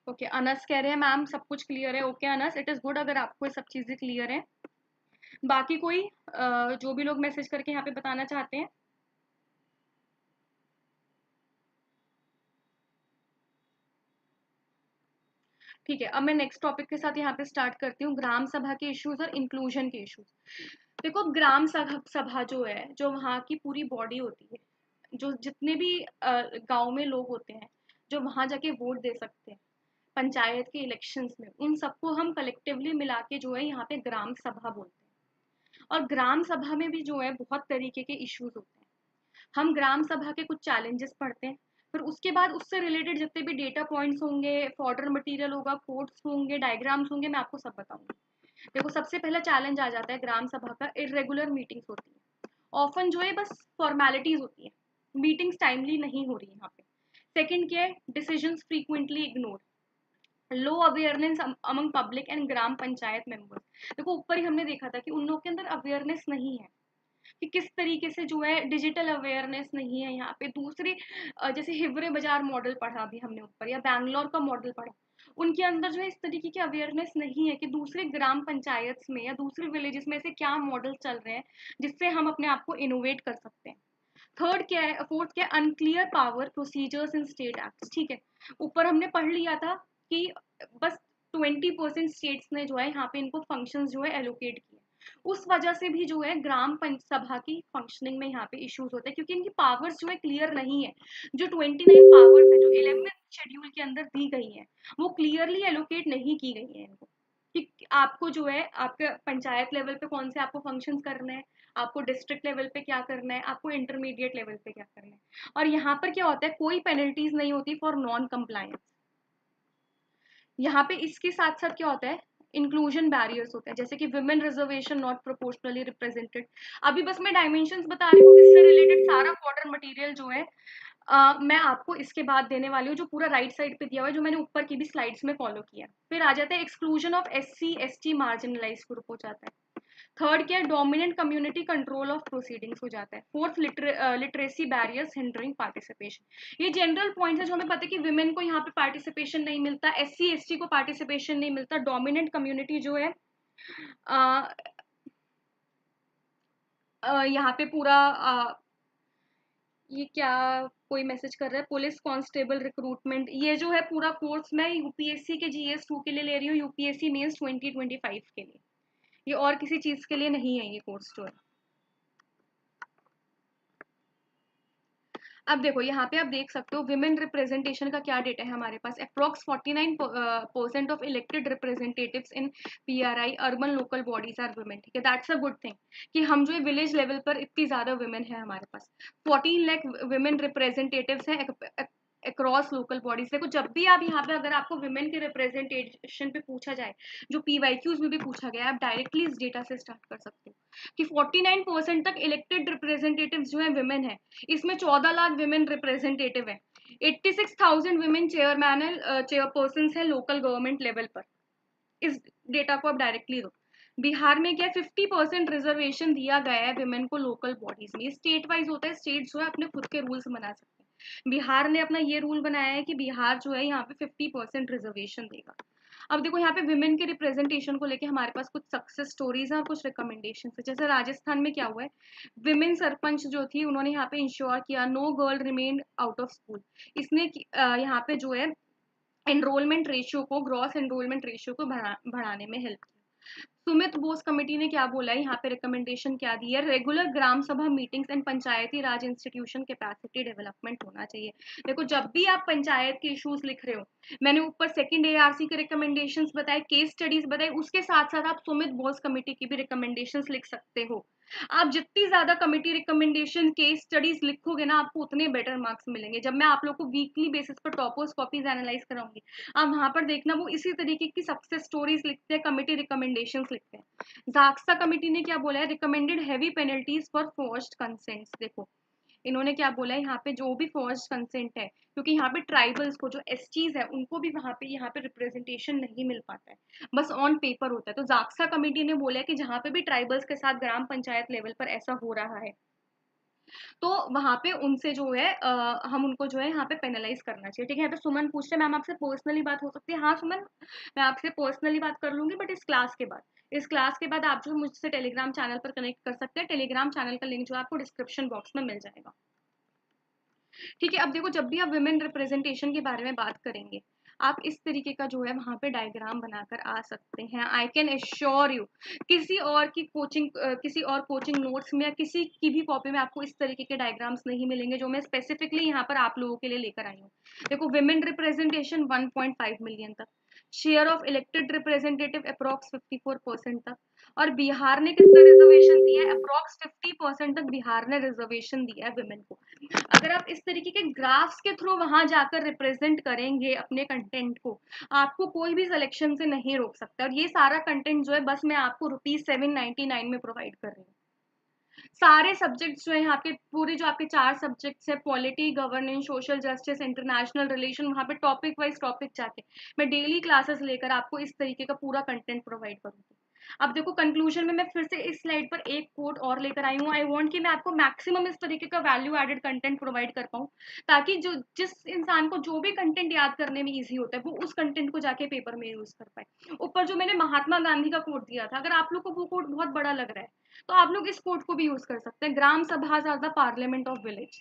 ओके अनस कह रहे हैं मैम सब कुछ क्लियर है। Okay Anas, it is good अगर आपको ये सब चीजें क्लियर है। बाकी कोई जो भी लोग मैसेज करके यहाँ पे बताना चाहते हैं। ठीक है, अब मैं नेक्स्ट टॉपिक के साथ यहाँ पे स्टार्ट करती हूँ, ग्राम सभा के इश्यूज और इंक्लूजन के इश्यूज। देखो ग्राम सभा जो है, जो वहाँ की पूरी बॉडी होती है, जो जितने भी गांव में लोग होते हैं जो वहां जाके वोट दे सकते हैं पंचायत के इलेक्शंस में, उन सबको हम कलेक्टिवली मिला के जो है यहाँ पे ग्राम सभा बोलते हैं। और ग्राम सभा में भी जो है बहुत तरीके के इश्यूज होते हैं। हम ग्राम सभा के कुछ चैलेंजेस पढ़ते हैं, फिर उसके बाद उससे रिलेटेड जितने भी डेटा पॉइंट्स होंगे, फॉर्डर मटेरियल होगा, कोड्स होंगे, डायग्राम्स होंगे, मैं आपको सब बताऊंगी। देखो सबसे पहला चैलेंज आ जाता है ग्राम सभा का, इरेगुलर मीटिंग्स होती है। ऑफन जो है बस फॉर्मेलिटीज होती है, मीटिंग्स टाइमली नहीं हो रही यहाँ पे। सेकंड क्या है, decisions frequently ignore, low awareness among public and gram panchayat members. देखो ऊपर ही हमने देखा था कि उन लोगों के अंदर अवेयरनेस नहीं है कि किस तरीके से जो है, डिजिटल अवेयरनेस नहीं है यहाँ पे। दूसरी जैसे हिवरे बाजार मॉडल पढ़ा अभी हमने ऊपर, या बैंगलोर का मॉडल पढ़ा, उनके अंदर जो है इस तरीके की अवेयरनेस नहीं है कि दूसरे ग्राम पंचायत में या दूसरे विलेजेस में से क्या मॉडल चल रहे हैं जिससे हम अपने आप को इनोवेट कर सकते हैं। थर्ड क्या है, फोर्थ क्या है, अनक्लियर पावर प्रोसीजर्स इन स्टेट एक्ट। ठीक है, ऊपर हमने पढ़ लिया था कि बस 20% स्टेट्स ने जो है यहाँ पे इनको फंक्शन जो है एलोकेट किए। उस वजह से भी जो है ग्राम सभा की फंक्शनिंग में यहाँ पे इश्यूज होते हैं, क्योंकि इनकी पावर्स जो है क्लियर नहीं है। जो 29 पावर्स है जो 11th शेड्यूल के अंदर दी गई है, वो क्लियरली एलोकेट नहीं की गई है इनको, कि आपको जो है आपके पंचायत लेवल पे कौन से आपको फंक्शंस करने हैं, आपको डिस्ट्रिक्ट लेवल पे क्या करना है, आपको इंटरमीडिएट लेवल पे क्या करना है। और यहाँ पर क्या होता है, कोई पेनल्टीज नहीं होती फॉर नॉन कंप्लायंस। यहाँ पे इसके साथ साथ क्या होता है, इंक्लूजन बैरियर्स होते हैं, जैसे कि women reservation not proportionally represented. अभी बस मैं डायमेंशंस बता रही हूँ, इससे रिलेटेड सारा फॉर्डर मटेरियल जो है मैं आपको इसके बाद देने वाली हूँ, जो पूरा राइट साइड पे दिया हुआ है, जो मैंने ऊपर की भी स्लाइड्स में फॉलो किया। फिर आ जाता है exclusion of SC ST marginalise group हो जाता है। थर्ड क्या है, dominant community control of proceedings हो जाता है। Fourth literacy barriers hindering participation. ये जनरल पॉइंट्स है जो हमें पता है कि विमेन को यहाँ पे पार्टिसिपेशन नहीं मिलता, SC ST को पार्टिसिपेशन नहीं मिलता, डोमिनेंट कम्युनिटी जो है यहाँ पे पूरा ये क्या, कोई मैसेज कर रहा है, पुलिस कांस्टेबल रिक्रूटमेंट, ये जो है पूरा कोर्स मैं UPSC के GS2 के लिए ले रही हूँ, UPSC मेंस 2025 के लिए, ये और किसी चीज के लिए नहीं है ये कोर्स जो है। अब देखो यहाँ पे आप देख सकते हो विमेन रिप्रेजेंटेशन का क्या डेटा है हमारे पास, approx 49% of elected representatives in PRI urban local bodies are women. ठीक है, दैट्स अ गुड थिंग कि हम जो है विलेज लेवल पर इतनी ज्यादा वुमेन है हमारे पास। 14 लाख वुमेन रिप्रेजेंटेटिव्स हैं अक्रॉस लोकल बॉडीज। देखो जब भी आप यहाँ पे अगर आपको वुमेन के रिप्रेजेंटेशन पे पूछा जाए, जो PYQs में भी पूछा गया है, आप डायरेक्टली इस डेटा से स्टार्ट कर सकते हो कि 49% तक इलेक्टेड रिप्रेजेंटेटिव जो है वुमेन है। इसमें 14 लाख विमेन रिप्रेजेंटेटिव है, 86,000 विमेन चेयरमैन चेयरपर्सन है लोकल गवर्नमेंट लेवल पर। इस डेटा को आप डायरेक्टली दो। बिहार में क्या 50% रिजर्वेशन दिया गया है विमेन को लोकल बॉडीज में। स्टेट वाइज होता है, स्टेट जो है अपने खुद के रूल्स बना सकते हैं। बिहार ने अपना ये रूल बनाया है कि बिहार जो है यहाँ पे 50% रिजर्वेशन देगा। अब देखो यहाँ पे विमेन के रिप्रेजेंटेशन को लेके हमारे पास कुछ सक्सेस स्टोरीज हैं और कुछ रिकमेंडेशन है। जैसे राजस्थान में क्या हुआ है, विमेन सरपंच जो थी उन्होंने यहाँ पे इंश्योर किया no girl remain out of school. इसने यहाँ पे जो है एनरोलमेंट रेशियो को, ग्रॉस एनरोलमेंट रेशियो को बढ़ाने में हेल्प किया। सुमित बोस कमेटी ने क्या बोला है, यहाँ पे रिकमेंडेशन क्या दी है, रेगुलर ग्राम सभा meetings and Panchayati Raj institution capacity development होना चाहिए। देखो जब भी आप पंचायत के इश्यूज लिख रहे हो, मैंने ऊपर सेकंड ARC के रिकमेंडेशंस बताए, केस स्टडीज बताए, उसके साथ साथ आप सुमित बोस कमेटी की भी रिकमेंडेशंस लिख सकते हो। आप जितनी ज्यादा कमेटी रिकमेंडेशन केस स्टडीज लिखोगे ना, आपको उतने बेटर मार्क्स मिलेंगे। जब मैं आप लोग को वीकली बेसिस पर टॉपर्स कॉपीज एनालाइज कराऊंगी, आप वहां पर देखना वो इसी तरीके की सक्सेस स्टोरीज लिखते हैं, कमेटी रिकमेंडेशंस लिखते हैं। जाक्सा कमेटी ने क्या बोला है, recommended heavy penalties for forced consents. देखो इन्होंने क्या बोला है, यहाँ पे जो भी फोर्स्ड कंसेंट है, क्योंकि यहाँ पे ट्राइबल्स को जो STs है उनको भी वहाँ पे यहाँ पे रिप्रेजेंटेशन नहीं मिल पाता है, बस ऑन पेपर होता है। तो जाक्सा कमेटी ने बोला है कि जहाँ पे भी ट्राइबल्स के साथ ग्राम पंचायत लेवल पर ऐसा हो रहा है, तो वहां पे उनसे जो है हम उनको जो है यहाँ पे पेनलाइज करना चाहिए। ठीक है, यहाँ पे सुमन पूछते हैं मैम आपसे पर्सनली बात हो सकती है। हाँ सुमन, मैं आपसे पर्सनली बात कर लूंगी, बट इस क्लास के बाद आप जो मुझसे टेलीग्राम चैनल पर कनेक्ट कर सकते हैं। टेलीग्राम चैनल का लिंक जो आपको डिस्क्रिप्शन बॉक्स में मिल जाएगा। ठीक है, अब देखो जब भी आप विमेन रिप्रेजेंटेशन के बारे में बात करेंगे, आप इस तरीके का जो है वहां पे डायग्राम बनाकर आ सकते हैं। आई कैन एश्योर यू किसी और कोचिंग नोट्स में या किसी की भी कॉपी में आपको इस तरीके के डायग्राम्स नहीं मिलेंगे, जो मैं स्पेसिफिकली यहाँ पर आप लोगों के लिए लेकर आई हूँ। देखो विमेन रिप्रेजेंटेशन 1.5 मिलियन तक, share of elected representative approx 54% तक, और बिहार ने कितना रिजर्वेशन दिया है, अप्रॉक्स 50% तक बिहार ने रिजर्वेशन दिया है विमेन को। अगर आप इस तरीके के ग्राफ्स के थ्रू वहां जाकर रिप्रेजेंट करेंगे अपने कंटेंट को, आपको कोई भी सिलेक्शन से नहीं रोक सकता। और ये सारा कंटेंट जो है बस मैं आपको ₹799 में प्रोवाइड कर रही हूँ। सारे सब्जेक्ट्स जो है यहाँ पे, पूरे जो आपके 4 सब्जेक्ट्स है, polity, governance, social justice, international relation, वहाँ पे टॉपिक वाइज टॉपिक जाके मैं डेली क्लासेस लेकर आपको इस तरीके का पूरा कंटेंट प्रोवाइड करूंगी। अब देखो कंक्लूजन में मैं फिर से इस स्लाइड पर एक कोट और लेकर आई हूँ। आई वांट कि मैं आपको मैक्सिमम इस तरीके का वैल्यू एडेड कंटेंट प्रोवाइड कर पाऊँ, ताकि जो जिस इंसान को जो भी कंटेंट याद करने में ईजी होता है, वो उस कंटेंट को जाके पेपर में यूज कर पाए। ऊपर जो मैंने महात्मा गांधी का कोट दिया था, अगर आप लोग को वो कोट बहुत बड़ा लग रहा है, तो आप लोग इस कोट को भी यूज कर सकते हैं, gram sabha are the parliament of village.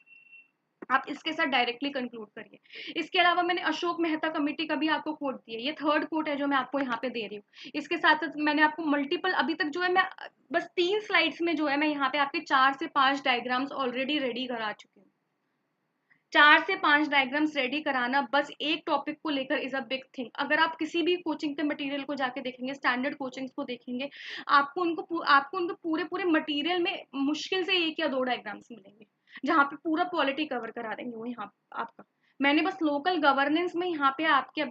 आप इसके साथ डायरेक्टली कंक्लूड करिए। इसके अलावा मैंने अशोक मेहता कमेटी का भी आपको कोट दिया, ये थर्ड कोट है जो मैं आपको यहाँ पे दे रही हूँ। इसके साथ साथ मैंने आपको मल्टीपल, अभी तक जो है मैं बस 3 स्लाइड्स में जो है मैं यहाँ पे आपके 4 से 5 डायग्राम्स ऑलरेडी रेडी करा चुकी हूँ। 4 से 5 डायग्राम्स रेडी कराना बस एक टॉपिक को लेकर इज अ बिग थिंग। अगर आप किसी भी कोचिंग के मटेरियल को जाके देखेंगे, स्टैंडर्ड कोचिंग्स को देखेंगे, आपको उनको पूरे पूरे मटेरियल में मुश्किल से 1 या 2 डायग्राम्स मिलेंगे, जहाँ पे पूरा पॉलिटी कवर करा देंगे वो यहाँ आपका। मैंने बस लोकल गवर्नेंस में यहाँ पे आपके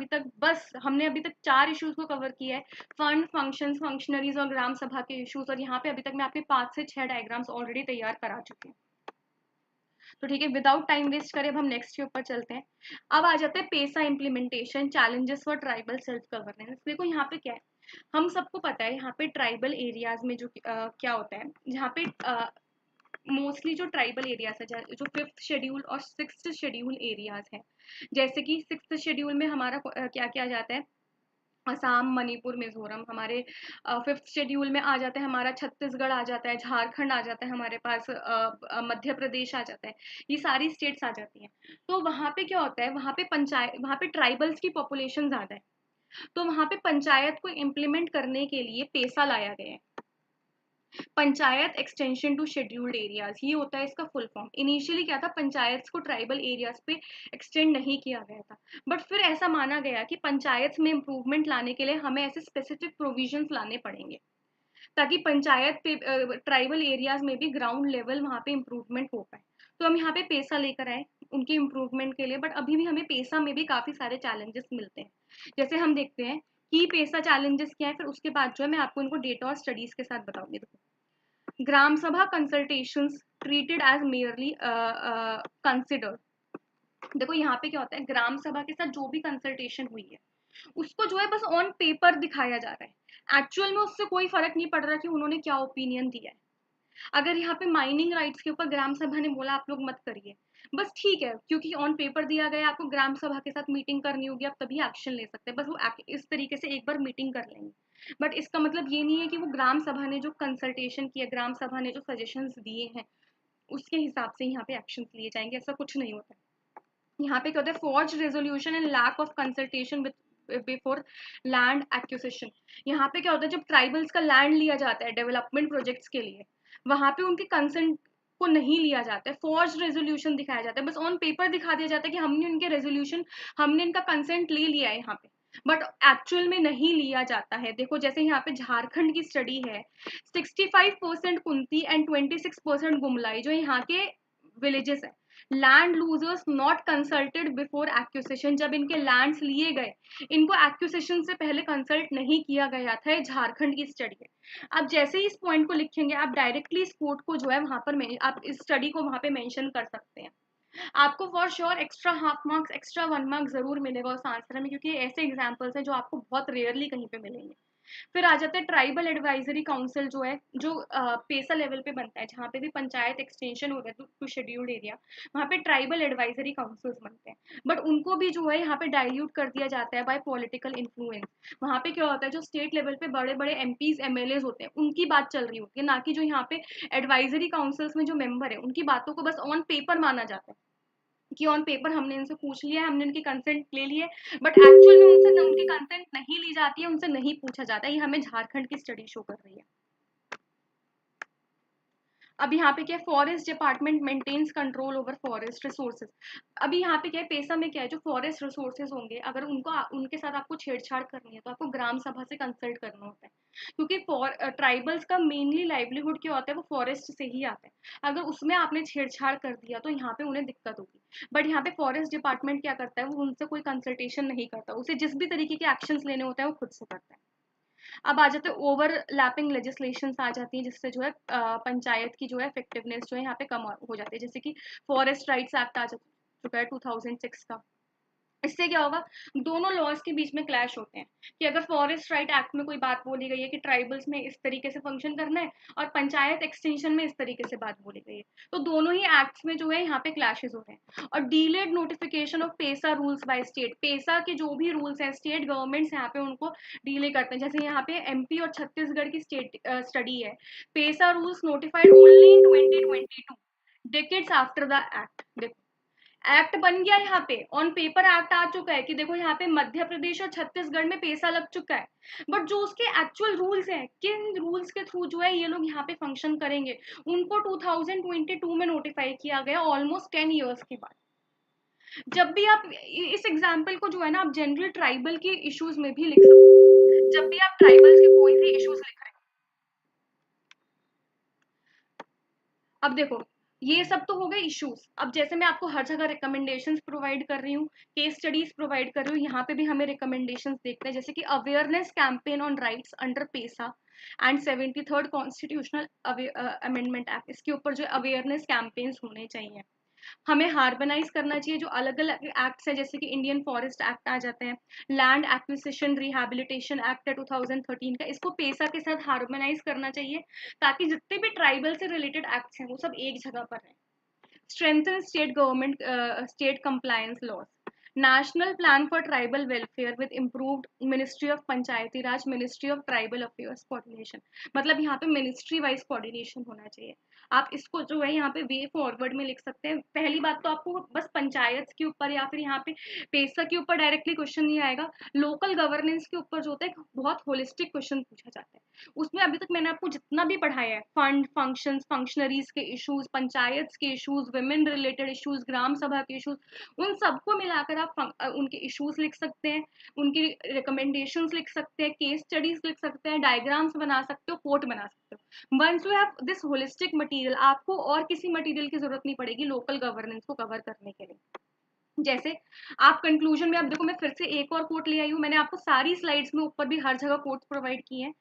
हमने अभी तक 4 इश्यूज को कवर किया है, फंड, फंक्शंस, फंक्शनरीज और ग्राम सभा के इश्यूज, और यहाँ पे अभी तक मैं आपके 5 से 6 डायग्राम्स ऑलरेडी तैयार करा चुकी हूँ। तो ठीक है, विदाउट टाइम वेस्ट करे अब हम नेक्स्ट के ऊपर चलते हैं। अब आ जाते हैं PESA implementation, challenges for tribal self governance. देखो यहाँ पे क्या है, हम सबको पता है यहाँ पे ट्राइबल एरियाज में जो क्या होता है, जहाँ पे मोस्टली जो ट्राइबल एरियाज है, जो 5th शेड्यूल और 6th शेड्यूल एरियाज है, जैसे कि 6th शेड्यूल में हमारा क्या क्या जाता है, असम, मणिपुर, मिजोरम। हमारे 5th शेड्यूल में आ जाता है हमारा छत्तीसगढ़ आ जाता है, झारखंड आ जाता है, हमारे पास मध्य प्रदेश आ जाता है, ये सारी स्टेट्स आ जाती हैं। तो वहाँ पे क्या होता है, वहाँ पे ट्राइबल्स की पॉपुलेशन ज़्यादा है, तो वहाँ पे पंचायत को इम्प्लीमेंट करने के लिए पेसा लाया गया है, panchayat extension to scheduled areas, ये होता है इसका फुल फॉर्म। इनिशियली क्या था, पंचायत को ट्राइबल एरियाज पे एक्सटेंड नहीं किया गया था, बट फिर ऐसा माना गया कि पंचायत में इंप्रूवमेंट लाने के लिए हमें ऐसे स्पेसिफिक प्रोविजंस लाने पड़ेंगे, ताकि पंचायत पे ट्राइबल एरियाज में भी ग्राउंड लेवल वहाँ पे इम्प्रूवमेंट हो पाए। तो हम यहाँ पे पेसा लेकर आए उनके इम्प्रूवमेंट के लिए, बट अभी भी हमें पेसा में भी काफी सारे चैलेंजेस मिलते हैं। जैसे हम देखते हैं कि पेसा चैलेंजेस क्या है, फिर उसके बाद जो है मैं आपको इनको डेटा और स्टडीज के साथ बताऊंगी। Gram sabha consultations treated as merely considered. देखो यहाँ पे क्या होता है, ग्राम सभा के साथ जो भी कंसल्टेशन हुई है उसको जो है बस ऑन पेपर दिखाया जा रहा है, एक्चुअल में उससे कोई फर्क नहीं पड़ रहा कि उन्होंने क्या ओपिनियन दिया है। अगर यहाँ पे माइनिंग राइट्स के ऊपर ग्राम सभा ने बोला आप लोग मत करिए, बस ठीक है, क्योंकि ऑन पेपर दिया गया, आपको ग्राम सभा के साथ मीटिंग करनी होगी, आप तभी एक्शन ले सकते हैं, बस वो इस तरीके से एक बार मीटिंग कर लेंगे। बट इसका मतलब ये नहीं है कि वो ग्राम सभा ने जो कंसल्टेशन किया, ग्राम सभा ने जो सजेशंस दिए हैं, उसके हिसाब से यहाँ पे एक्शन लिए जाएंगे, ऐसा कुछ नहीं होता है। यहाँ पे क्या होता है, forge resolution and lack of consultation with before land acquisition. यहाँ पे क्या होता है, जब ट्राइबल्स का लैंड लिया जाता है डेवलपमेंट प्रोजेक्ट्स के लिए, वहां पे उनकी कंसेंट को नहीं लिया जाता है, फॉर्ज रेजोल्यूशन दिखाया जाता है, बस ऑन पेपर दिखा दिया जाता है कि हमने उनके रेजोल्यूशन, हमने इनका कंसेंट ले लिया है यहाँ पे, बट एक्चुअल में नहीं लिया जाता है। देखो जैसे यहाँ पे झारखंड की स्टडी है, 65% कुंती एंड 26% गुमलाई जो यहाँ के विलेजेस है, land losers not consulted before acquisition, जब इनके लैंड्स लिए गए, इनको एक्विजिशन से पहले कंसल्ट नहीं किया गया था। ये झारखंड की स्टडी है। अब जैसे ही इस पॉइंट को लिखेंगे, आप डायरेक्टली इस कोट को जो है वहां पर आप इस स्टडी को वहां पे मेंशन कर सकते हैं। आपको for sure extra half marks, extra 1 mark जरूर मिलेगा उस आंसर में, क्योंकि ऐसे एग्जाम्पल्स हैं जो आपको बहुत रेयरली कहीं पे मिलेंगे। फिर आ जाते हैं ट्राइबल एडवाइजरी काउंसिल जो है, जो पेसा लेवल पे बनता है, जहाँ पे भी पंचायत एक्सटेंशन हो गया टू शेड्यूल्ड एरिया, वहाँ पे ट्राइबल एडवाइजरी काउंसिल्स बनते हैं, बट उनको भी जो है यहाँ पे डाइल्यूट कर दिया जाता है बाय पॉलिटिकल इन्फ्लुएंस। वहाँ पे क्या होता है, जो स्टेट लेवल पे बड़े बड़े एमपीज एमएलए होते हैं, उनकी बात चल रही होती है, ना कि जो यहाँ पे एडवाइजरी काउंसिल्स में जो मेंबर है उनकी बातों को बस ऑन पेपर माना जाता है कि ऑन पेपर हमने इनसे पूछ लिया है, हमने इनकी कंसेंट ले ली है, बट एक्चुअल में उनसे उनकी कंसेंट नहीं ली जाती है, उनसे नहीं पूछा जाता है। ये हमें झारखंड की स्टडी शो कर रही है। अब यहाँ पे क्या है, forest department maintains control over forest resources. अभी यहाँ पे क्या है, पेसा में क्या है, जो फॉरेस्ट रिसोर्सेज होंगे, अगर उनको उनके साथ आपको छेड़छाड़ करनी है तो आपको ग्राम सभा से कंसल्ट करना होता है, क्योंकि ट्राइबल्स का मेनली लाइवलीहुड क्या होता है, वो फॉरेस्ट से ही आता है। अगर उसमें आपने छेड़छाड़ कर दिया तो यहाँ पे उन्हें दिक्कत होगी, बट यहाँ पे फॉरेस्ट डिपार्टमेंट क्या करता है, वो उनसे कोई कंसल्टेशन नहीं करता, उसे जिस भी तरीके के एक्शंस लेने होते हैं वो खुद से करता है। अब आ जाते हैं ओवरलैपिंग लेजिस्लेशन आ जाती है, जिससे जो है पंचायत की जो है इफेक्टिवनेस जो है यहाँ पे कम हो जाती है, जैसे कि फॉरेस्ट राइट्स एक्ट आ चुका है 2006 का। इससे क्या होगा, दोनों लॉज के बीच में क्लैश होते हैं, कि अगर फॉरेस्ट राइट एक्ट में कोई बात बोली गई है कि ट्राइबल्स में इस तरीके से फंक्शन करना है, और पंचायत एक्सटेंशन में इस तरीके से बात बोली गई है, तो दोनों ही एक्ट्स में जो है यहाँ पे क्लैशेस हो रहे हैं। और delayed notification of PESA rules by state, PESA के जो भी रूल्स हैं स्टेट गवर्नमेंट्स यहाँ पे उनको डीले करते हैं। जैसे यहाँ पे एमपी और छत्तीसगढ़ की स्टेट स्टडी है, PESA rules notified only in 2022, decades after the act. Act बन गया यहाँ पे, ऑन पेपर एक्ट आ चुका है कि देखो यहाँ पे मध्य प्रदेश और छत्तीसगढ़ में पेसा लग चुका है, बट जो उसके एक्चुअल रूल्स हैं, किन रूल्स के थ्रू जो है ये लोग यहाँ पे फंक्शन करेंगे, उनको 2022 में नोटिफाई किया गया, ऑलमोस्ट 10 ईयर्स के बाद। जब भी आप इस एग्जाम्पल को जो है ना, आप जनरल ट्राइबल के इश्यूज में भी लिख सकते हो, जब भी आप ट्राइबल्स के कोई भी इश्यूज लिख रहे हैं। अब देखो, ये सब तो हो गए इश्यूज। अब जैसे मैं आपको हर जगह रिकमेंडेशंस प्रोवाइड कर रही हूँ, केस स्टडीज प्रोवाइड कर रही हूँ, यहाँ पे भी हमें रिकमेंडेशंस देखते हैं, जैसे कि awareness campaign on rights under PESA and 73rd constitutional amendment act, इसके ऊपर जो अवेयरनेस कैंपेन्स होने चाहिए। हमें हार्मोनाइज करना चाहिए जो अलग अलग एक्ट्स है, जैसे कि इंडियन फॉरेस्ट एक्ट आ जाते हैं, लैंड एक्विजिशन रिहैबिलिटेशन एक्ट है 2013 का, इसको पेसा के साथ हार्मोनाइज करना चाहिए, ताकि जितने भी ट्राइबल से रिलेटेड एक्ट्स हैं वो सब एक जगह पर हैं। Strengthen state government state compliance laws, national plan for tribal welfare with improved ministry of Panchayati Raj, ministry of tribal affairs coordination, मतलब यहाँ पे मिनिस्ट्री वाइज कोऑर्डिनेशन होना चाहिए। आप इसको जो है यहाँ पे वे फॉरवर्ड में लिख सकते हैं। पहली बात तो आपको बस पंचायत के ऊपर या फिर यहाँ पे पेसा के ऊपर डायरेक्टली क्वेश्चन नहीं आएगा, लोकल गवर्नेंस के ऊपर जो होता है बहुत होलिस्टिक क्वेश्चन पूछा जाता है। उसमें अभी तक मैंने आपको जितना भी पढ़ाया है, फंड, फंक्शंस, फंक्शनरीज के इश्यूज, पंचायत के इश्यूज, वुमेन रिलेटेड इश्यूज, ग्राम सभा के इश्यूज, उन सबको मिलाकर आप उनके इश्यूज लिख सकते हैं, उनकी रिकमेंडेशंस लिख सकते हैं, केस स्टडीज लिख सकते हैं, डायग्राम्स बना सकते हो, कोट बना सकते हो। Once you have this holistic material, आपको और किसी मटेरियल की जरूरत नहीं पड़ेगी लोकल गवर्नेंस को कवर करने के लिए। जैसे आप कंक्लूजन में, आप देखो मैं फिर से एक और कोट ले आई हूँ, मैंने आपको सारी स्लाइड्स में ऊपर भी हर जगह कोट्स प्रोवाइड किए हैं।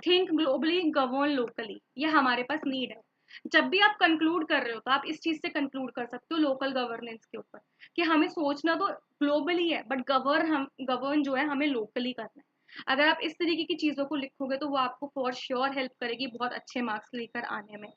थिंक ग्लोबली, गवर्न लोकली, ये हमारे पास नीड है। जब भी आप कंक्लूड कर रहे हो तो आप इस चीज से कंक्लूड कर सकते हो लोकल गवर्नेंस के ऊपर, कि हमें सोचना तो ग्लोबली है, बट गवर्न जो है हमें लोकली करना है। अगर आप इस तरीके की चीजों को लिखोगे तो वो आपको फॉर श्योर हेल्प करेगी बहुत अच्छे मार्क्स लेकर आने में।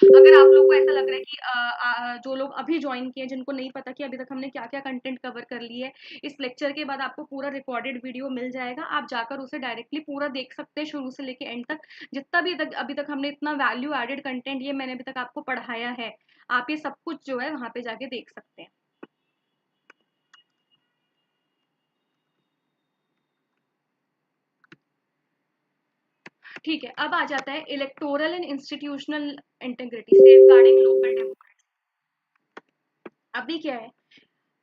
अगर आप लोग को ऐसा लग रहा है कि जो लोग अभी ज्वाइन किए, जिनको नहीं पता कि अभी तक हमने क्या क्या कंटेंट कवर कर ली है, इस लेक्चर के बाद आपको पूरा रिकॉर्डेड वीडियो मिल जाएगा, आप जाकर उसे डायरेक्टली पूरा देख सकते हैं शुरू से लेके एंड तक। जितना भी अभी तक हमने इतना वैल्यू एडेड कंटेंट ये मैंने अभी तक आपको पढ़ाया है, आप ये सब कुछ जो है वहां पे जाके देख सकते हैं। ठीक है, अब आ जाता है electoral and institutional integrity, safeguarding local democracy. अभी क्या है,